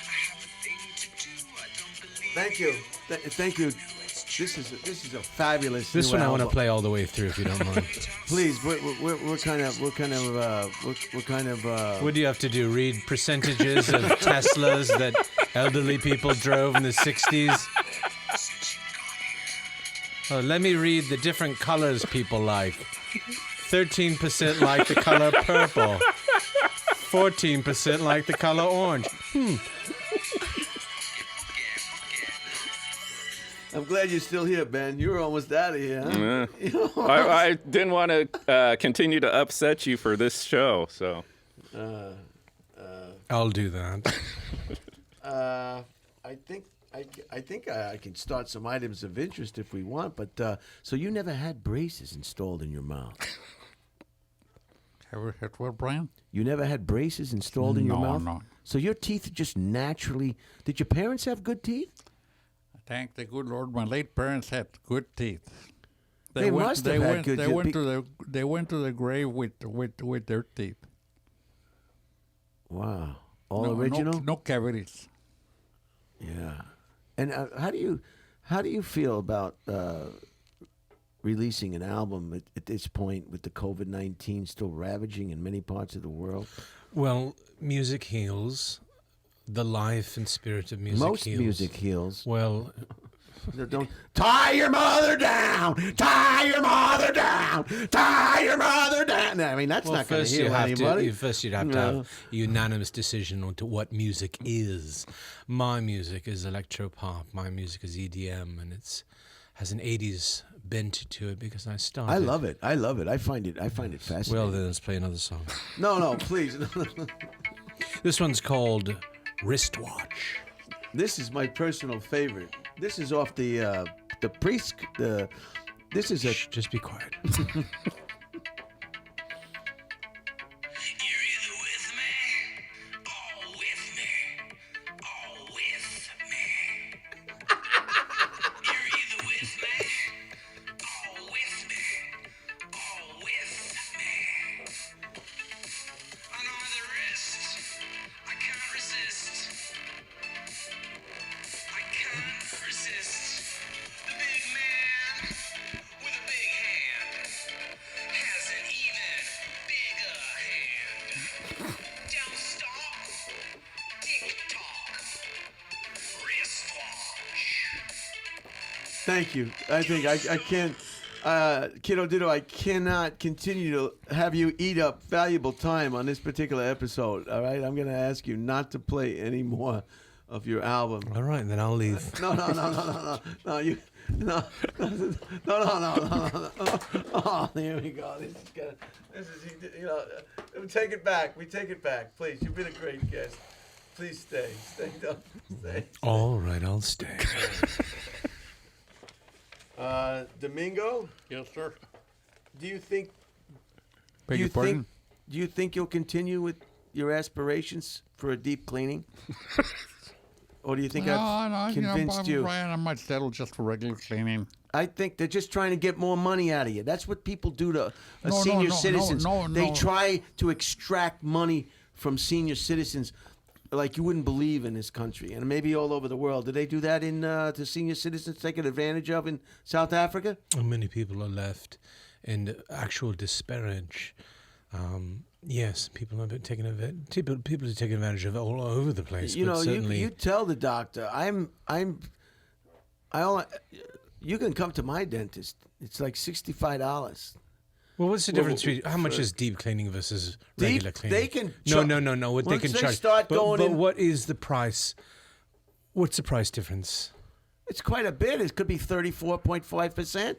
I have a thing to do. I don't believe Thank you. Thank you. This is a fabulous. This new one I want to album. play all the way through, if you don't mind. Please, we're kind of. What do you have to do? Read percentages of Teslas that elderly people drove in the 60s? Oh, let me read the different colors people like. 13% like the color purple. 14% like the color orange. I'm glad you're still here, Ben. You were almost out of here. Huh? I didn't want to continue to upset you for this show, so. I'll do that. I think I can start some items of interest if we want. But so you never had braces installed in your mouth? Have you had what, Brian? You never had braces installed in your mouth? No. So your teeth just naturally. Did your parents have good teeth? Thank the good Lord, my late parents had good teeth. They must have had good They teeth. went to the grave with their teeth. Wow, all No- original. No cavities. Yeah, and how do you feel about releasing an album at this point with the COVID-19 still ravaging in many parts of the world? Well, music heals. The life and spirit of music Most heals. music heals. Well, Don't tie your mother down. Tie your mother down. Tie your mother down. I mean, that's not going to heal anybody. First you'd have to have a unanimous decision on to what music is. My music is electropop. My music is EDM, and it's has an 80s bent to it because I started. I love it. I find it fascinating. Well, then let's play another song. No, please. This one's called Wristwatch. This is my personal favorite. This is off the priest. This is a. Shh, just be quiet. You're either with me or with me or with me. You're either with me or with me or with me. On either wrist, I can't resist. I can't resist. The big man with a big hand has an even bigger hand. Don't stop. Tick tock. Wristwatch. Thank you. I think I can't. Kiddo Ditto, I cannot continue to have you eat up valuable time on this particular episode. All right, I'm going to ask you not to play any more of your album. All right, then I'll leave. No, you, no. Oh, there we go. This is, you know, we take it back. Please, you've been a great guest. Please stay. Stay. All right, I'll stay. Domingo, Yes, sir. do you think Beg your pardon? do you think you'll continue with your aspirations for a deep cleaning? Or do you think I've convinced you? Brian, I might settle just for regular cleaning. I think they're just trying to get more money out of you. That's what people do to No, senior no, citizens. They no. try to extract money from senior citizens like you wouldn't believe in this country, and maybe all over the world. Do they do that to senior citizens taken advantage of in South Africa? Many people are left in actual disparage. Yes, people are taking advantage. People are taking advantage of it all over the place. You but know, certainly, you tell the doctor, you can come to my dentist. It's like $65. Well, what's the difference between how much is deep cleaning versus Deep- regular cleaning? they can No. What they once can they charge. start but, going but in- what is the price? What's the price difference? It's quite a bit. It could be 34.5%.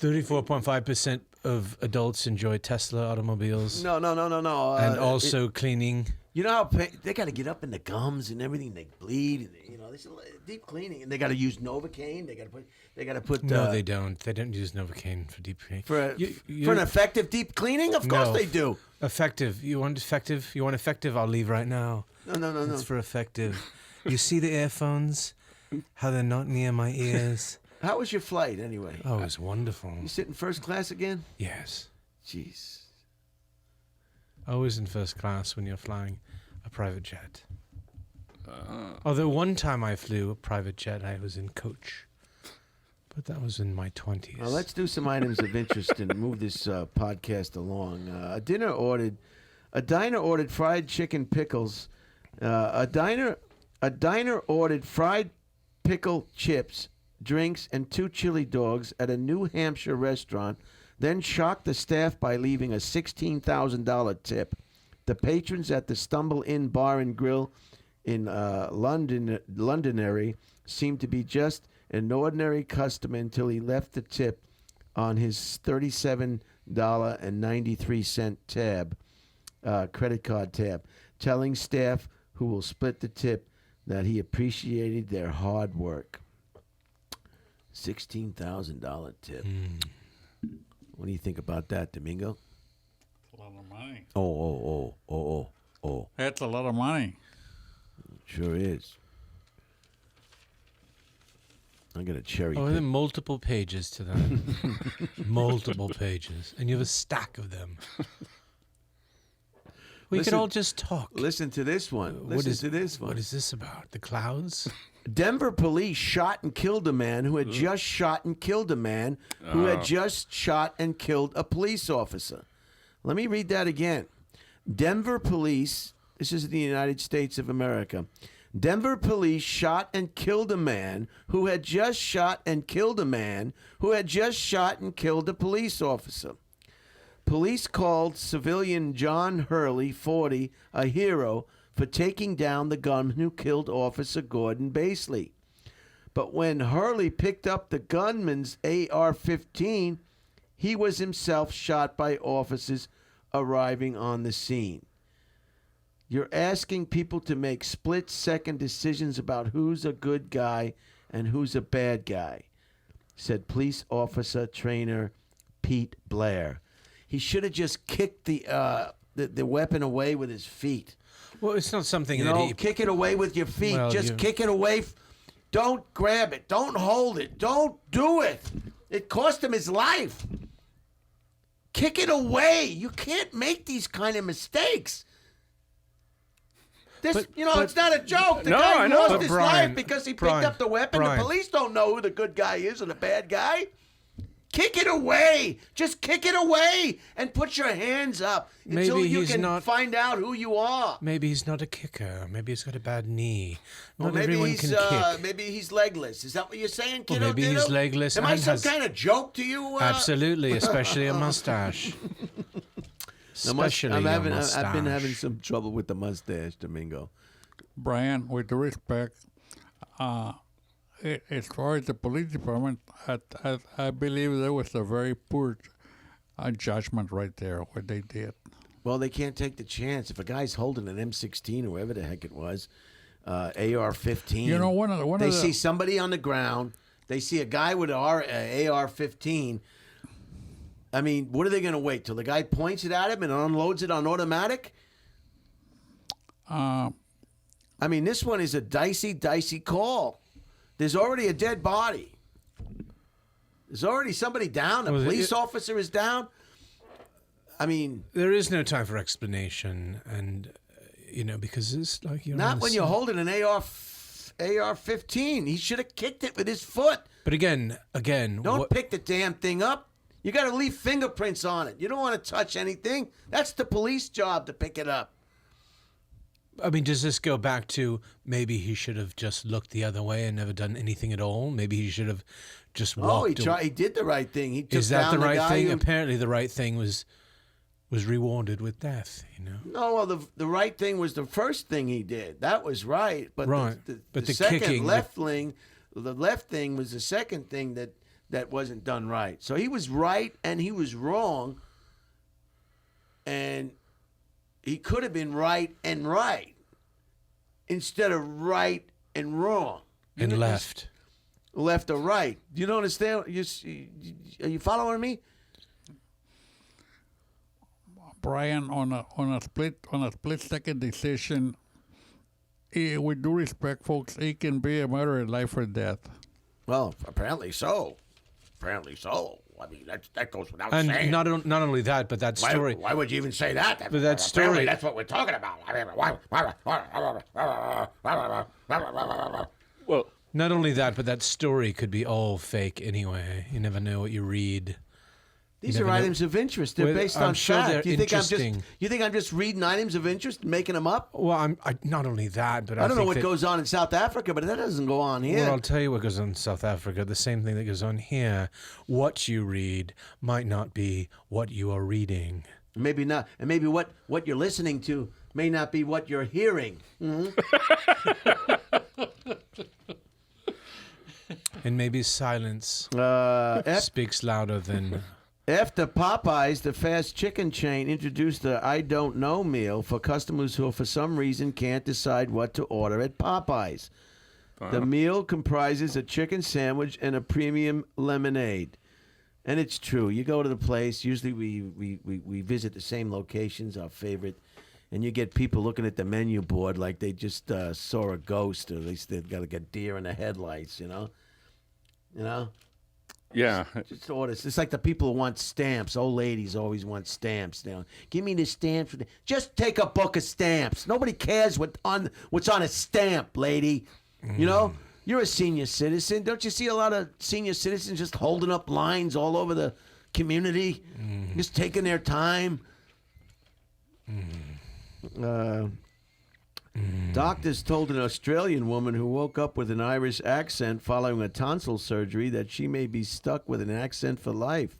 34.5% of adults enjoy Tesla automobiles. No. And also cleaning. You know how they got to get up in the gums and everything. They bleed, and this is deep cleaning, and they got to use Novocaine. They got to put. No, they don't. They don't use Novocaine for deep cleaning. For an effective deep cleaning, of course they do. Effective. You want effective? You want effective? I'll leave right now. No. It's for effective. You see the earphones? How they're not near my ears. How was your flight anyway? Oh, it was wonderful. You sit in first class again? Yes. Jeez. Always in first class when you're flying a private jet. Although one time I flew a private jet, I was in coach. But that was in my 20s. Well, let's do some items of interest and move this podcast along. A diner ordered fried chicken pickles. A diner ordered fried pickle chips, drinks, and 2 chili dogs at a New Hampshire restaurant, then shocked the staff by leaving a $16,000 tip. The patrons at the Stumble Inn Bar and Grill in Londonderry seemed to be just an ordinary customer until he left the tip on his $37.93 tab, credit card tab, telling staff who will split the tip that he appreciated their hard work. $16,000 tip. What do you think about that, Domingo? A lot of money. Oh. That's a lot of money. Sure is. I'm going to cherry Oh, pick. there are multiple pages to that. Multiple pages. And you have a stack of them. We could all just talk. Listen to this one. What is this about? The clouds? Denver police shot and killed a man who had just shot and killed a man who had just shot and killed a police officer. Let me read that again. Denver police, this is the United States of America. Denver police shot and killed a man who had just shot and killed a man who had just shot and killed a police officer. Police called civilian John Hurley, 40, a hero for taking down the gunman who killed Officer Gordon Basley. But when Hurley picked up the gunman's AR-15, he was himself shot by officers arriving on the scene. You're asking people to make split-second decisions about who's a good guy and who's a bad guy, said police officer trainer Pete Blair. He should have just kicked the weapon away with his feet. Well, it's not something kick it away with your feet. Well, just kick it away. Don't grab it. Don't hold it. Don't do it. It cost him his life. Kick it away. You can't make these kind of mistakes. It's not a joke. The guy lost his life because he picked up the weapon. The police don't know who the good guy is or the bad guy. Kick it away. Just kick it away and put your hands up until you can find out who you are. Maybe he's not a kicker. Maybe he's got a bad knee. Not everyone can kick. Maybe he's legless. Is that what you're saying, kiddo? Well, maybe he's legless. Am I some kind of joke to you? Absolutely, especially a mustache. Especially I've been having some trouble with the mustache, Domingo. Brian, with the respect, as far as the police department, I believe there was a very poor judgment right there, what they did. Well, they can't take the chance. If a guy's holding an M16 or whatever the heck it was, AR-15. You know, they see somebody on the ground. They see a guy with an AR-15. I mean, what are they going to wait till the guy points it at him and unloads it on automatic? I mean, this one is a dicey call. There's already a dead body. There's already somebody down. A police officer is down. I mean, there is no time for explanation, and because it's like you're not when you're holding an AR-15. He should have kicked it with his foot. But again, don't pick the damn thing up. You got to leave fingerprints on it. You don't want to touch anything. That's the police job to pick it up. I mean, does this go back to maybe he should have just looked the other way and never done anything at all? Maybe he should have just walked. He did the right thing. He took Is that down the right thing? who... Apparently, the right thing was rewarded with death. No, well, the right thing was the first thing he did. That was right. But right. The second kicking, the left thing was the second thing that that wasn't done right. So he was right and he was wrong, and he could have been right instead of right and wrong. And left. Left or right. Do you don't understand? Are you following me? Brian, on a split second decision, with due respect, folks, it can be a matter of life or death. Well, apparently so. Apparently so. I mean, that goes without And saying. not only that, but that story. Why would you even say that? But that story. Apparently that's what we're talking about. I mean, why? Well, Not only that, but that story could be all fake anyway. You never know what you read. These You are never know. items of interest. They're Well, based I'm on sure fact. they're interesting. You think I'm just reading items of interest and making them up? Well, not only that, but I don't know think what that, goes on in South Africa, but that doesn't go on here. Well, I'll tell you what goes on in South Africa. The same thing that goes on here. What you read might not be what you are reading. Maybe not. And maybe what you're listening to may not be what you're hearing. And maybe silence After speaks louder than... Popeyes, the fast chicken chain, introduced the I Don't Know meal for customers who, for some reason, can't decide what to order at Popeyes. The meal comprises a chicken sandwich and a premium lemonade. And it's true. You go to the place. Usually we visit the same locations, our favorite. And you get people looking at the menu board like they just saw a ghost, or at least they've got like a deer in the headlights, you know? yeah. Just orders. It's like the people who want stamps. Old ladies always want stamps. Give me the stamps. Just take a book of stamps. Nobody cares what's on a stamp, lady. You know? You're a senior citizen. Don't you see a lot of senior citizens just holding up lines all over the community? Just taking their time. Doctors told an Australian woman who woke up with an Irish accent following a tonsil surgery that she may be stuck with an accent for life.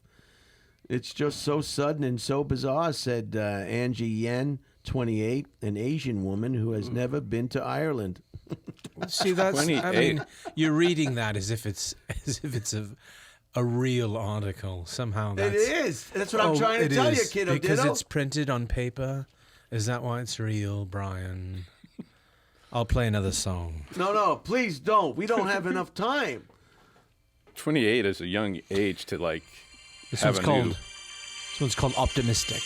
It's just so sudden and so bizarre, said Angie Yen, 28, an Asian woman who has never been to Ireland. See, that's... I 28. mean, you're reading that as if it's a real article. Somehow that's... It is. That's what I'm trying to it tell you, is, kiddo. because Ditto. it's printed on paper. Is that why it's real, Brian? I'll play another song. No, please don't. We don't have enough time. 28 is a young age to like This have one's a new... called... This one's called Optimistic.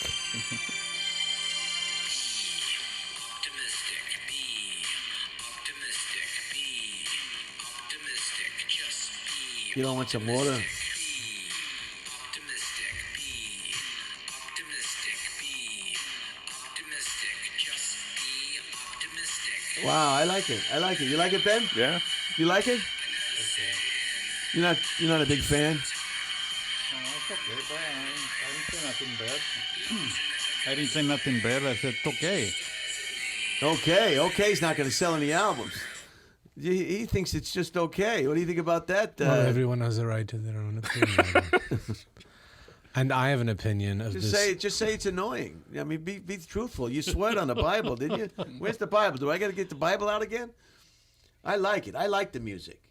Optimistic, be optimistic, be optimistic, just be You don't want some water? optimistic, be optimistic, be optimistic, just be optimistic. Wow, I like it. You like it, Ben? Yeah. You like it? You're not a big fan? It's okay, Brian. I didn't say nothing bad. I didn't say nothing bad. I said, okay. Okay's not going to sell any albums. He thinks it's just okay. What do you think about that? Well, everyone has a right to their own opinion. And I have an opinion of Just this. say it's annoying. I mean, be truthful. You sweat on the Bible, didn't you? Where's the Bible? Do I got to get the Bible out again? I like it. I like the music.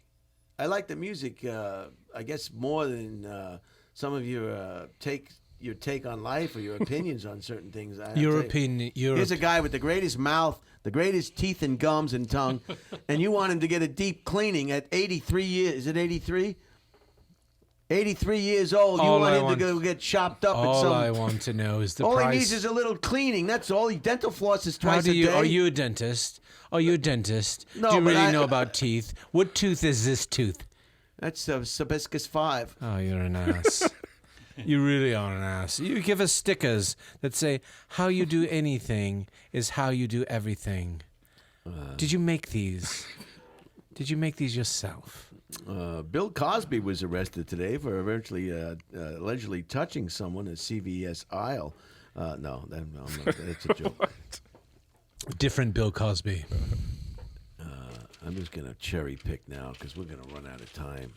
I like the music. I guess more than some of your take on life or your opinions on certain things. Your opinion. Here's a guy with the greatest mouth, the greatest teeth and gums and tongue, and you want him to get a deep cleaning at 83 years. Is it 83? 83 years old. You All want I him want- to go get chopped up at All some... I want to know is the all price. he needs is a little cleaning. That's all. Dental floss is How twice do a you? day. Are you a dentist? Are you a dentist? No, do you but really I- know about teeth? What tooth is this tooth? That's Sabiscus 5. Oh, you're an ass. You really are an ass. You give us stickers that say, how you do anything is how you do everything. Did you make these? Did you make these yourself? Bill Cosby was arrested today for allegedly touching someone at CVS aisle. No, that's a joke. Different Bill Cosby. I'm just going to cherry pick now because we're going to run out of time.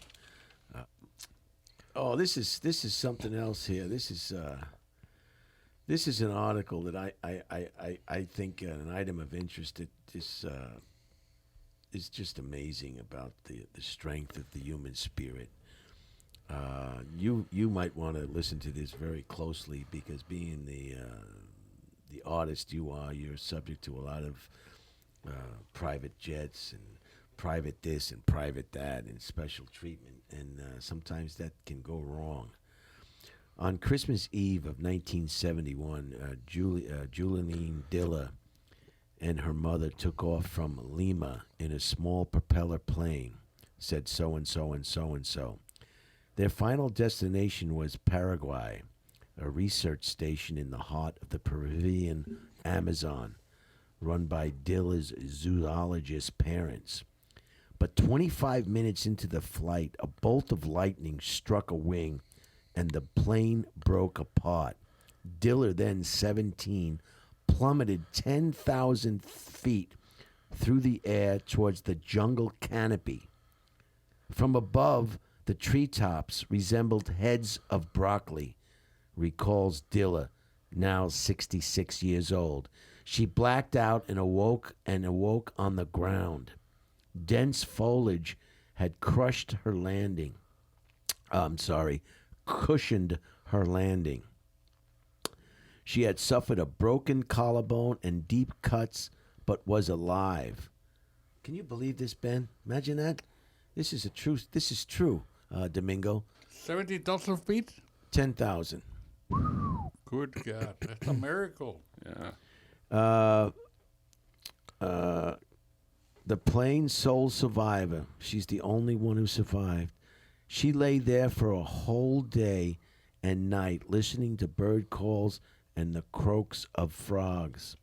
This is something else here. This is an article that I think an item of interest that is just amazing about the strength of the human spirit. You might want to listen to this very closely because being the artist you are, you're subject to a lot of private jets and private this and private that and special treatment, and sometimes that can go wrong. On Christmas Eve of 1971, Julianne Diller and her mother took off from Lima in a small propeller plane, said so-and-so and so-and-so. Their final destination was Paraguay, a research station in the heart of the Peruvian Amazon, run by Diller's zoologist parents. But 25 minutes into the flight, a bolt of lightning struck a wing, and the plane broke apart. Diller, then 17, plummeted 10,000 feet through the air towards the jungle canopy. From above, the treetops resembled heads of broccoli, recalls Diller, now 66 years old. She blacked out and awoke on the ground. Dense foliage had cushioned her landing. She had suffered a broken collarbone and deep cuts, but was alive. Can you believe this, Ben? Imagine that. This is true, Domingo. 70,000 feet? 10,000. Good God, that's a miracle. Yeah. The plane's sole survivor. She's the only one who survived. She lay there for a whole day and night, listening to bird calls and the croaks of frogs.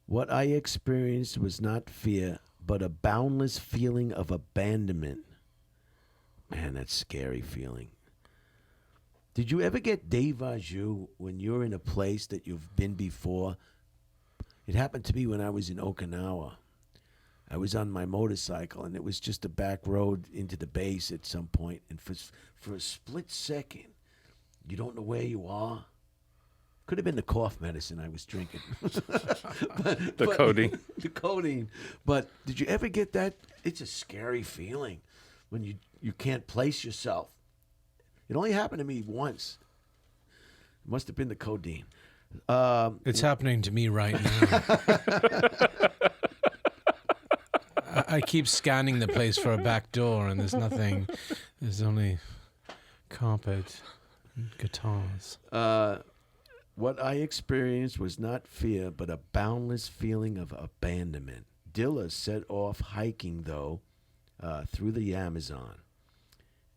What I experienced was not fear, but a boundless feeling of abandonment. Man, that's a scary feeling. Did you ever get deja vu when you're in a place that you've been before? It happened to me when I was in Okinawa. I was on my motorcycle, and it was just a back road into the base at some point. And for a split second, you don't know where you are. Could have been the cough medicine I was drinking. The codeine. The codeine. But did you ever get that? It's a scary feeling when you can't place yourself. It only happened to me once. It must have been the codeine. It's happening to me right now. I keep scanning the place for a back door, and there's nothing. There's only carpet and guitars. What I experienced was not fear, but a boundless feeling of abandonment. Dilla set off hiking, though, through the Amazon,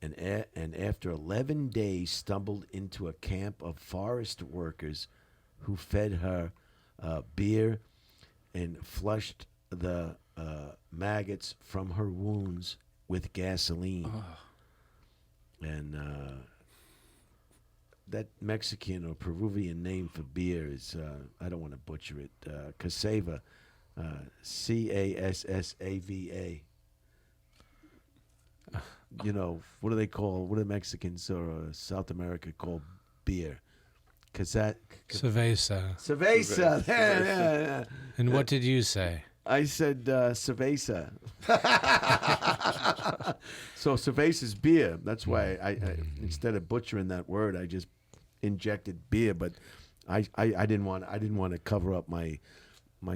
and after 11 days stumbled into a camp of forest workers who fed her beer and flushed the maggots from her wounds with gasoline. And that Mexican or Peruvian name for beer is, I don't want to butcher it, Casava, Cassava. You know, what do the Mexicans or South America call beer? Cerveza. Cerveza. Yeah. And what did you say? I said cerveza. So cerveza's beer. That's why I instead of butchering that word, I just injected beer. But I didn't want to cover up my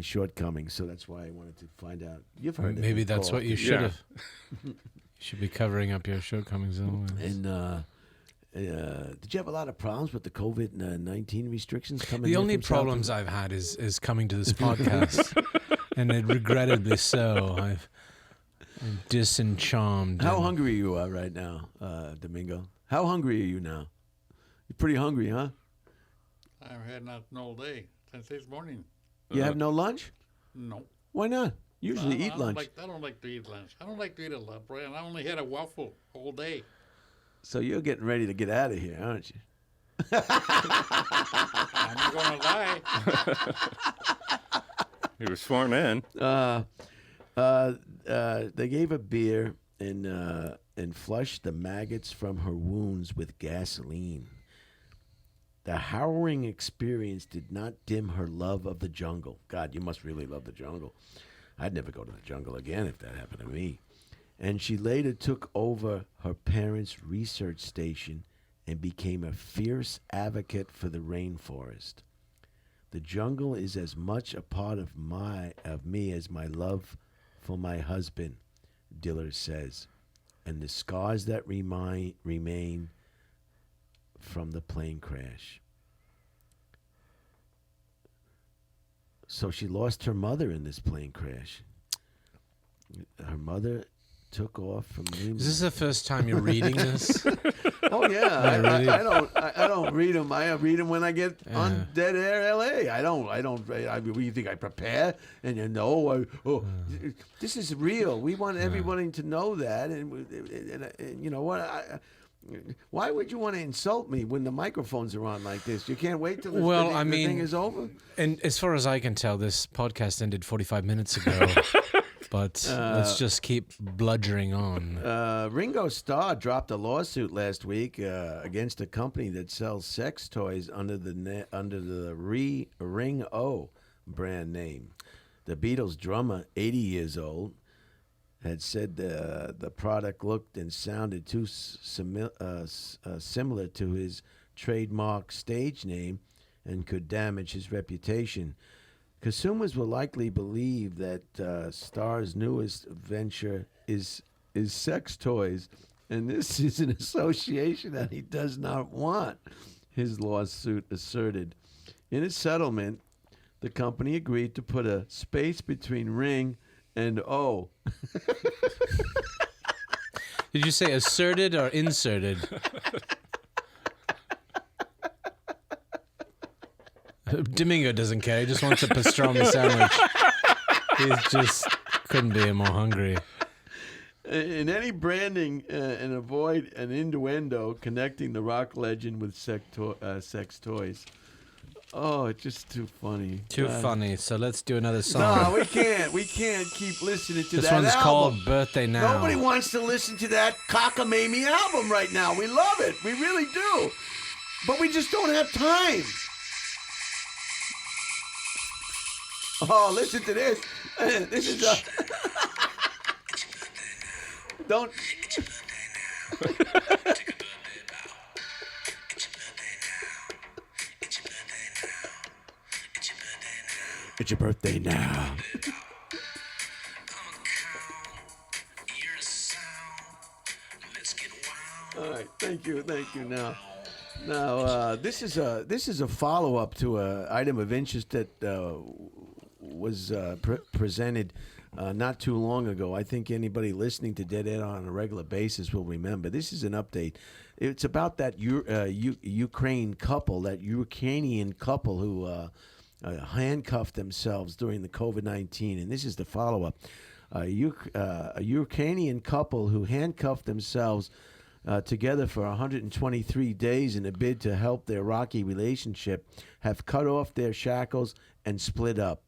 shortcomings, so that's why I wanted to find out. You've heard it. Maybe that's what you should Yeah. have. You should be covering up your shortcomings always. And did you have a lot of problems with the COVID-19 restrictions coming? The in only from South problems I've had is coming to this podcast, and regrettably so. I'm disenchanted. How hungry you are right now, Domingo? How hungry are you now? You're pretty hungry, huh? I've had nothing all day since this morning. You have no lunch? No. Why not? Usually eat lunch. I don't like to eat lunch. I don't like to eat a lot, Brian. I only had a waffle all day. So you're getting ready to get out of here, aren't you? I'm not going to lie. He was sworn in. They gave her beer and flushed the maggots from her wounds with gasoline. The harrowing experience did not dim her love of the jungle. God, you must really love the jungle. I'd never go to the jungle again if that happened to me. and she later took over her parents' research station and became a fierce advocate for the rainforest. The jungle is as much a part of me as my love for my husband, Diller says, and the scars that remain from the plane crash. So she lost her mother in this plane crash. Her mother took off from Newman. Is this the first time you're reading this? Oh yeah, really? I don't read them. I read them when I get on Dead Air LA. I don't. You think I prepare? And this is real. We want everybody to know that. And you know what? Why would you want to insult me when the microphones are on like this? You can't wait till the thing is over. And as far as I can tell, this podcast ended 45 minutes ago. But let's just keep bludgering on. Ringo Starr dropped a lawsuit last week against a company that sells sex toys under the Ring O brand name. The Beatles drummer, 80 years old, had said the product looked and sounded too similar to his trademark stage name and could damage his reputation. Consumers will likely believe that Starr's newest venture is sex toys, and this is an association that he does not want, his lawsuit asserted. In a settlement, the company agreed to put a space between ring and O. Did you say asserted or inserted? Domingo doesn't care. He just wants a pastrami sandwich. He just couldn't be more hungry. In any branding and avoid an innuendo connecting the rock legend with sex toys. Oh, it's just too funny. Too funny. So let's do another song. No, we can't. We can't keep listening to this that one's album. called Birthday Now. Nobody wants to listen to that cockamamie album right now. We love it. We really do. But we just don't have time. Oh, listen to this. This is a... Don't... It's your birthday now. All right, thank you. Now, this is a follow-up to an item of interest that was presented not too long ago. I think anybody listening to Dead End on a regular basis will remember. This is an update. It's about that Ukrainian couple who handcuffed themselves during the COVID-19, and this is the follow-up. A Ukrainian couple who handcuffed themselves together for 123 days in a bid to help their rocky relationship have cut off their shackles and split up.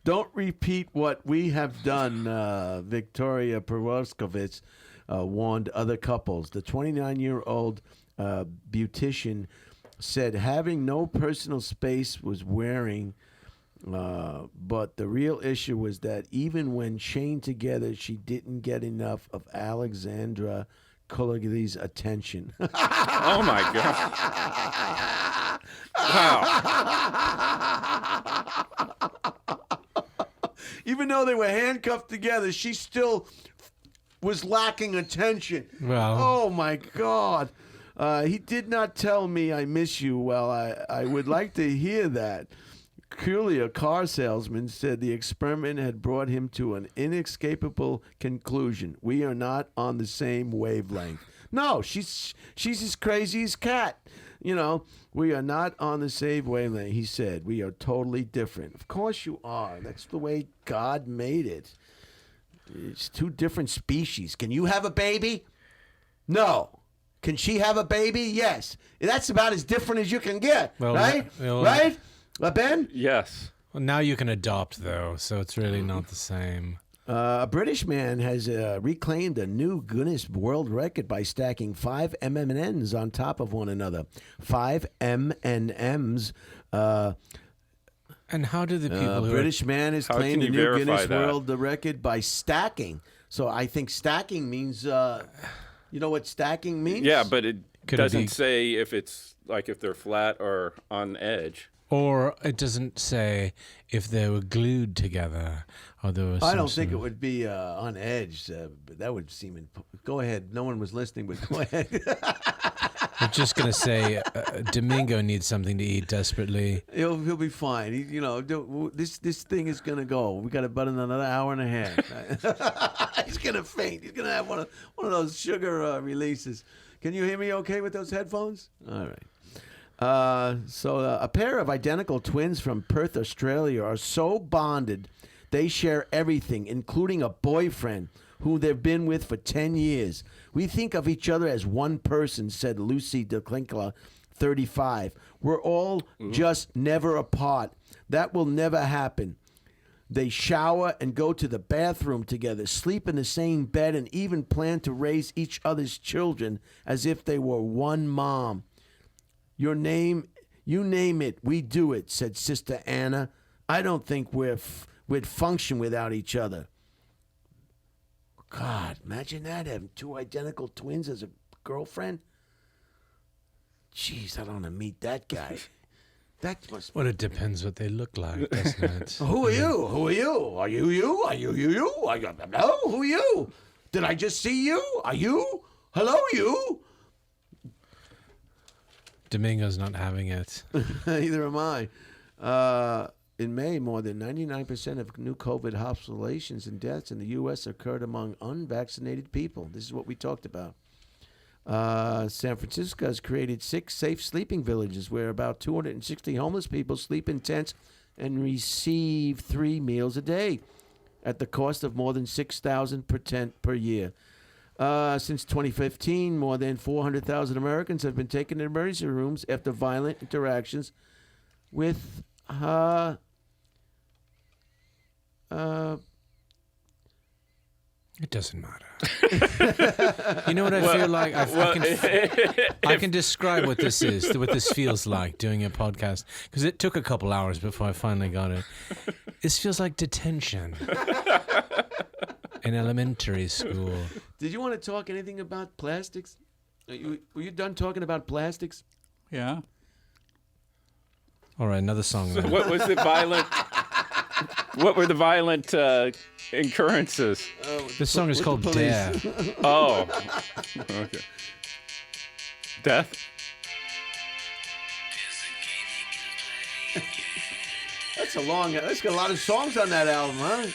Don't repeat what we have done, Victoria Peroskovitz warned other couples. The 29-year-old beautician said having no personal space was wearing, but the real issue was that even when chained together, she didn't get enough of Alexandra Kologi's attention. Oh, my God. Wow. Even though they were handcuffed together, she still was lacking attention. Well. Oh, my God. He did not tell me I miss you. Well, I would like to hear that. Curly, a car salesman, said the experiment had brought him to an inescapable conclusion. We are not on the same wavelength. No, she's as crazy as Cat. You know, we are not on the same wavelength, he said. We are totally different. Of course you are. That's the way God made it. It's two different species. Can you have a baby? No. Can she have a baby? Yes. That's about as different as you can get, right? Right? Ben? Yes. Well, now you can adopt, though, so it's really not the same. A British man has reclaimed a new Guinness World Record by stacking 5 M&Ms on top of one another. 5 M&Ms. And how do the people who British man has How can claimed the you new verify Guinness that? World Record by stacking. So I think stacking means, you know what stacking means? Yeah, but it Could it doesn't be- say if it's like if they're flat or on edge. Or it doesn't say if they were glued together or there was. I don't think it would be on edge. But that would seem. Go ahead. No one was listening, but go ahead. I'm just gonna say, Domingo needs something to eat desperately. He'll be fine. This thing is gonna go. We got about another hour and a half. He's gonna faint. He's gonna have one of those sugar releases. Can you hear me okay with those headphones? All right. So a pair of identical twins from Perth, Australia, are so bonded they share everything, including a boyfriend who they've been with for 10 years. We think of each other as one person, said Lucy DeClinkla, 35. We're all just never apart. That will never happen. They shower and go to the bathroom together, sleep in the same bed, and even plan to raise each other's children as if they were one mom. You name it, we do it, said Sister Anna. I don't think we'd function without each other. God, imagine that, having two identical twins as a girlfriend. Jeez, I don't want to meet that guy. That must. Well, it depends what they look like, doesn't it? Who are you? Who are you? Are you you? Are you you? Are you? No, who are you? Did I just see you? Are you? Hello, you? Domingo's not having it. Neither am I. In May, more than 99% of new COVID hospitalizations and deaths in the U.S. occurred among unvaccinated people. This is what we talked about. San Francisco has created 6 safe sleeping villages where about 260 homeless people sleep in tents and receive 3 meals a day at the cost of more than $6,000 per tent per year. Since 2015, more than 400,000 Americans have been taken to emergency rooms after violent interactions with It doesn't matter. You know what I feel like? I can describe what this is, what this feels like doing a podcast, because it took a couple hours before I finally got it. This feels like detention in elementary school. Did you want to talk anything about plastics? Were you done talking about plastics? Yeah. All right, another song. Then. What was the violent? What were the violent occurrences? This song is with called the police. Dare. Oh, okay. Death. That's got a lot of songs on that album, huh?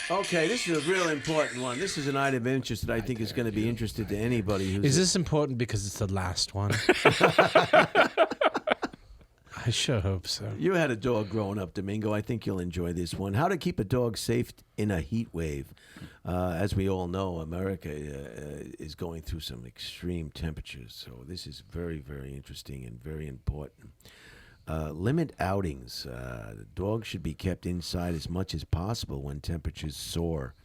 Okay, this is a real important one. This is an item of interest that I think is going to be interested to anybody who's... Is this important because it's the last one? I sure hope so. You had a dog growing up, Domingo. I think you'll enjoy this one. How to keep a dog safe in a heat wave. As we all know, America is going through some extreme temperatures. So this is very, very interesting and very important. Limit outings. Dogs should be kept inside as much as possible when temperatures soar.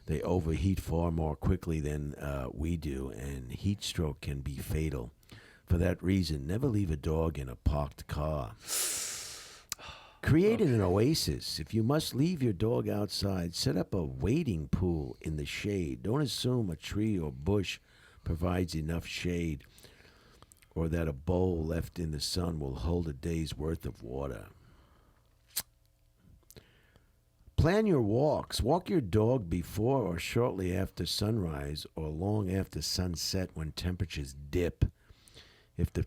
They overheat far more quickly than we do, and heat stroke can be fatal. For that reason, never leave a dog in a parked car. Create an oasis. If you must leave your dog outside, set up a wading pool in the shade. Don't assume a tree or bush provides enough shade, or that a bowl left in the sun will hold a day's worth of water. Plan your walks. Walk your dog before or shortly after sunrise or long after sunset when temperatures dip.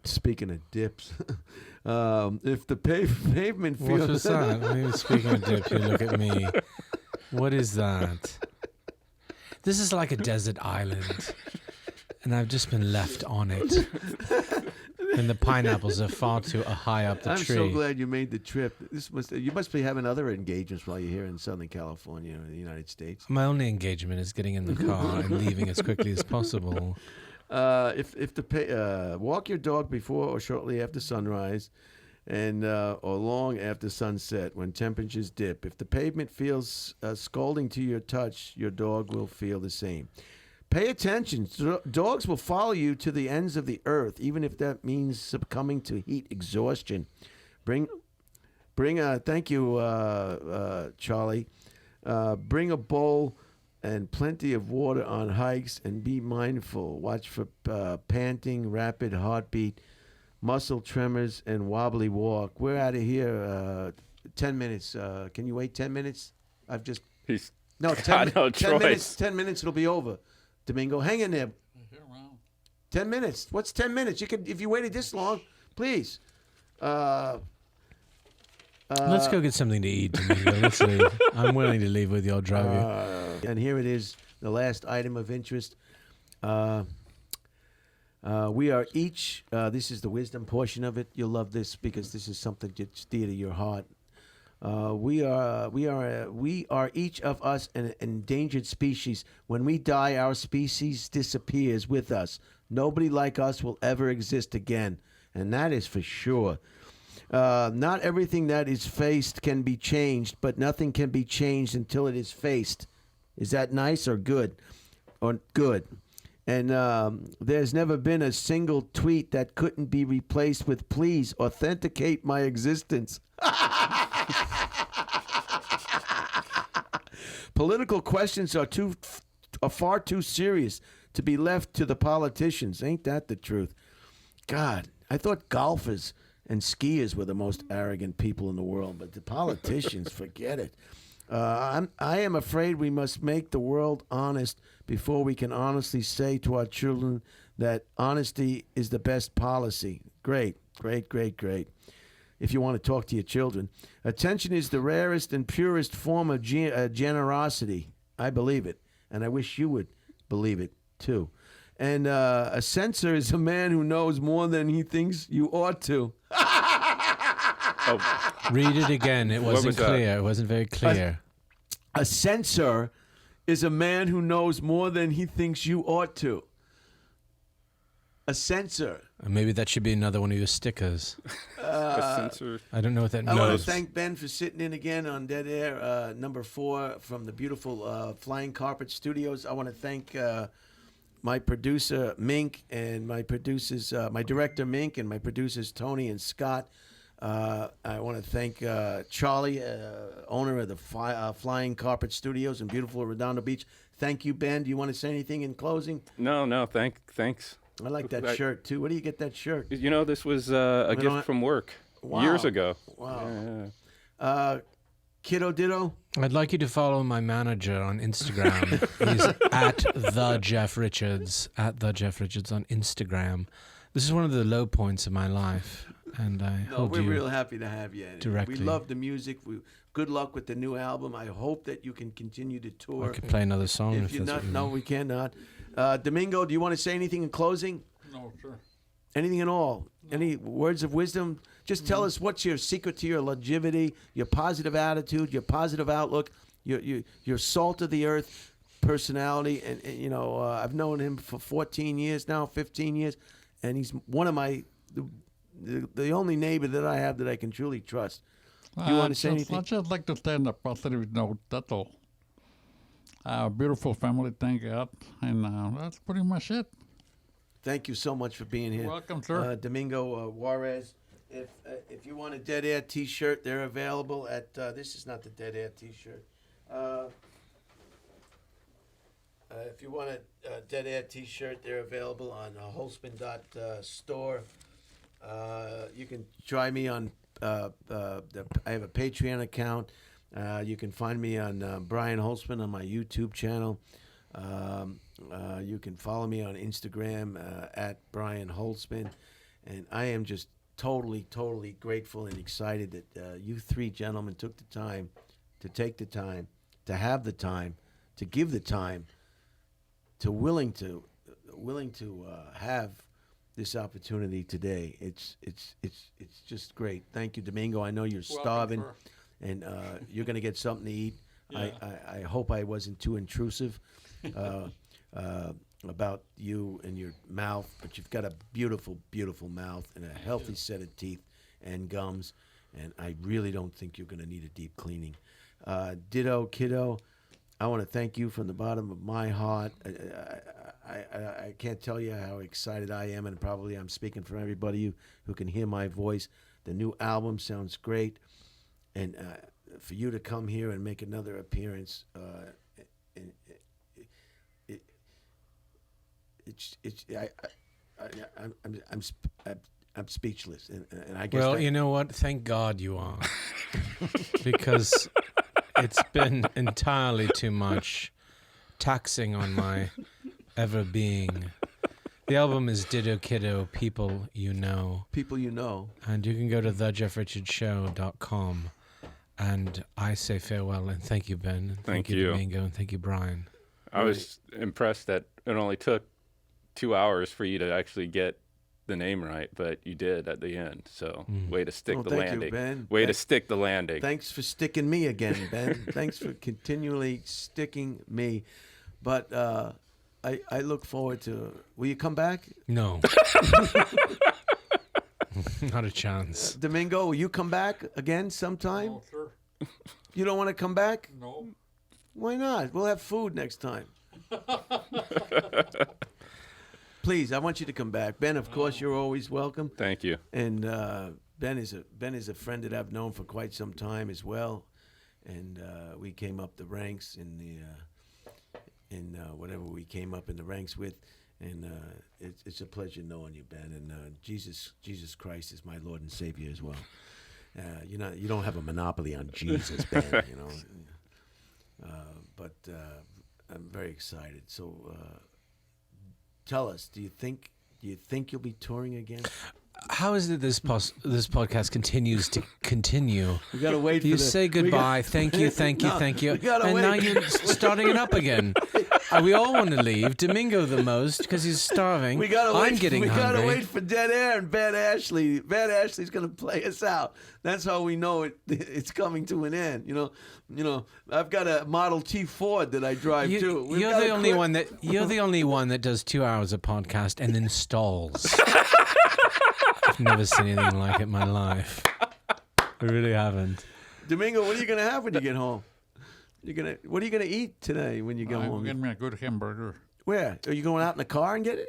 Speaking of dips, if the pavement feels... What was that? When you were speaking of dip, you look at me. What is that? This is like a desert island, and I've just been left on it. And the pineapples are far too high up the tree. I'm so glad you made the trip. You must be having other engagements while you're here in Southern California or the United States. My only engagement is getting in the car and leaving as quickly as possible. Walk your dog before or shortly after sunrise, and or long after sunset when temperatures dip. If the pavement feels scalding to your touch, your dog will feel the same. Pay attention. Dogs will follow you to the ends of the earth, even if that means succumbing to heat exhaustion. Thank you, Charlie. Bring a bowl and plenty of water on hikes, and be mindful. Watch for panting, rapid heartbeat, muscle tremors, and wobbly walk. We're out of here. 10 minutes. Can you wait 10 minutes? He's 10 got no 10 choice. minutes. 10 minutes. It'll be over. Domingo, hang in there. 10 minutes. What's 10 minutes? You could, if you waited this long, please. Let's go get something to eat, Domingo. Let's leave. I'm willing to leave with you. I'll drive you. And here it is, the last item of interest. We are each, this is the wisdom portion of it. You'll love this because this is something that's dear to your heart. We are each of us an endangered species. When we die, our species disappears with us. Nobody like us will ever exist again, and that is for sure. Not everything that is faced can be changed, but nothing can be changed until it is faced. Is that nice or good? Or good? And there's never been a single tweet that couldn't be replaced with "Please authenticate my existence." Political questions are far too serious to be left to the politicians. Ain't that the truth? God, I thought golfers and skiers were the most arrogant people in the world, but the politicians, forget it. I am afraid we must make the world honest before we can honestly say to our children that honesty is the best policy. Great. If you want to talk to your children. Attention is the rarest and purest form of generosity. I believe it, and I wish you would believe it, too. And a censor is a man who knows more than he thinks you ought to. Read it again. It wasn't clear. It wasn't very clear. A censor is a man who knows more than he thinks you ought to. A censor. Maybe that should be another one of your stickers. A censor. I don't know what that I want means. to thank Ben for sitting in again on Dead Air, number 4 from the beautiful Flying Carpet Studios. I want to thank my producer, Mink, and my producers, my director, Mink, and my producers, Tony and Scott. I want to thank Charlie, owner of the Flying Carpet Studios in beautiful Redondo Beach. Thank you, Ben. Do you want to say anything in closing? No, thanks. I like that shirt, too. Where do you get that shirt? You know, this was a gift from work years ago. Wow. Yeah. Kiddo Ditto? I'd like you to follow my manager on Instagram. He's at the Jeff Richards, on Instagram. This is one of the low points of my life, and I hope we're real happy to have you. Directly. We love the music. Good luck with the new album. I hope that you can continue to tour. I could play another song if you're that's not. what you No, want. we cannot. Domingo, do you want to say anything in closing? No, sure. Anything at all? Any words of wisdom? Just tell us what's your secret to your longevity, your positive attitude, your positive outlook, your salt of the earth personality. And you know, I've known him for 14 years now, 15 years, and he's one of the only neighbor that I have that I can truly trust. Do you want to say anything? I'd just like to stay on a positive note. That's all. Beautiful family, thank God. And that's pretty much it. Thank you so much for being here. Welcome, sir. Domingo Juarez. If you want a Dead Air T-shirt, they're available at. This is not the Dead Air T-shirt. If you want a Dead Air T-shirt, they're available on Holtzman.store. You can try me on. I have a Patreon account. You can find me on Brian Holtzman on my YouTube channel. You can follow me on Instagram at Brian Holtzman. And I am just totally grateful and excited that you three gentlemen took the time, to take the time, to have the time, to give the time, to willing to have this opportunity today. It's just great. Thank you, Domingo. I know you're starving, and you're going to get something to eat. Yeah. I hope I wasn't too intrusive about you and your mouth, but you've got a beautiful mouth and a healthy set of teeth, and gums. And I really don't think you're going to need a deep cleaning. Ditto Kiddo, I want to thank you from the bottom of my heart. I can't tell you how excited I am, and probably I'm speaking for everybody who can hear my voice. The new album sounds great, and for you to come here and make another appearance, I'm speechless, and I guess. Well, you know what? Thank God you are, because it's been entirely too much taxing on my ever being. The album is Ditto Kiddo, People You Know. People You Know. And you can go to thejeffrichardshow.com. And I say farewell and thank you, Ben. Thank you, Domingo, and thank you, Brian. I was impressed that it only took 2 hours for you to actually get the name right, but you did at the end. So way to stick the thank landing. you, Ben. Way to stick the landing. Thanks for sticking me again, Ben. Thanks for continually sticking me. But I look forward to. Will you come back? No. Not a chance. Domingo, will you come back again sometime? Oh, sure. You don't want to come back? No. Why not? We'll have food next time. Please, I want you to come back. Ben, of course, you're always welcome. Thank you. And Ben is a friend that I've known for quite some time as well. And we came up the ranks in whatever we came up in the ranks with. And it's a pleasure knowing you, Ben. And Jesus Christ is my Lord and Savior as well. You don't have a monopoly on Jesus, Ben. You know. But I'm very excited. So tell us, do you think you'll be touring again? How is it this podcast continues to continue? We gotta wait. You for say goodbye, thank you, thank you, No, thank you, we gotta and wait. now you're starting it up again. We all want to leave. Domingo the most because he's starving. We gotta I'm wait. getting we hungry. gotta wait for Dead Air and Bad Ashley. Bad Ashley's gonna play us out. That's how we know it's coming to an end. You know. I've got a Model T Ford that I drive too. We've You're got the a only quick- one that does 2 hours of podcast and then stalls. I've never seen anything like it in my life. I really haven't. Domingo, what are you gonna have when you get home? What are you gonna eat today when you get I'm home? going to get me a good hamburger. Where? Are you going out in the car and get it?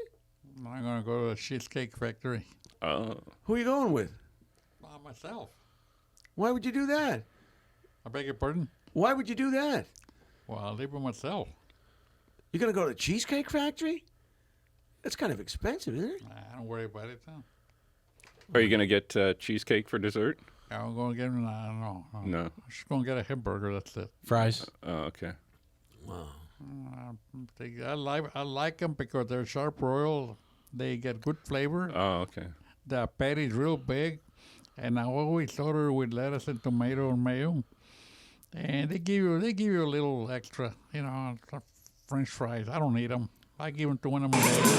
I'm going to go to the Cheesecake Factory. Oh. Who are you going with? Myself. Why would you do that? I beg your pardon? Why would you do that? Well, I'll live with myself. You're gonna go to the Cheesecake Factory? That's kind of expensive, isn't it? Don't worry about it. Huh? Are you going to get cheesecake for dessert? I'm going to get him. No. No. I'm just going to get a hamburger. That's it. Fries. Oh, okay. Wow. I like them because they're sharp broiled. They get good flavor. Oh, okay. The patty's real big, and I always order with lettuce and tomato and mayo. And they give you a little extra, French fries. I don't eat them. I give them to one of my City,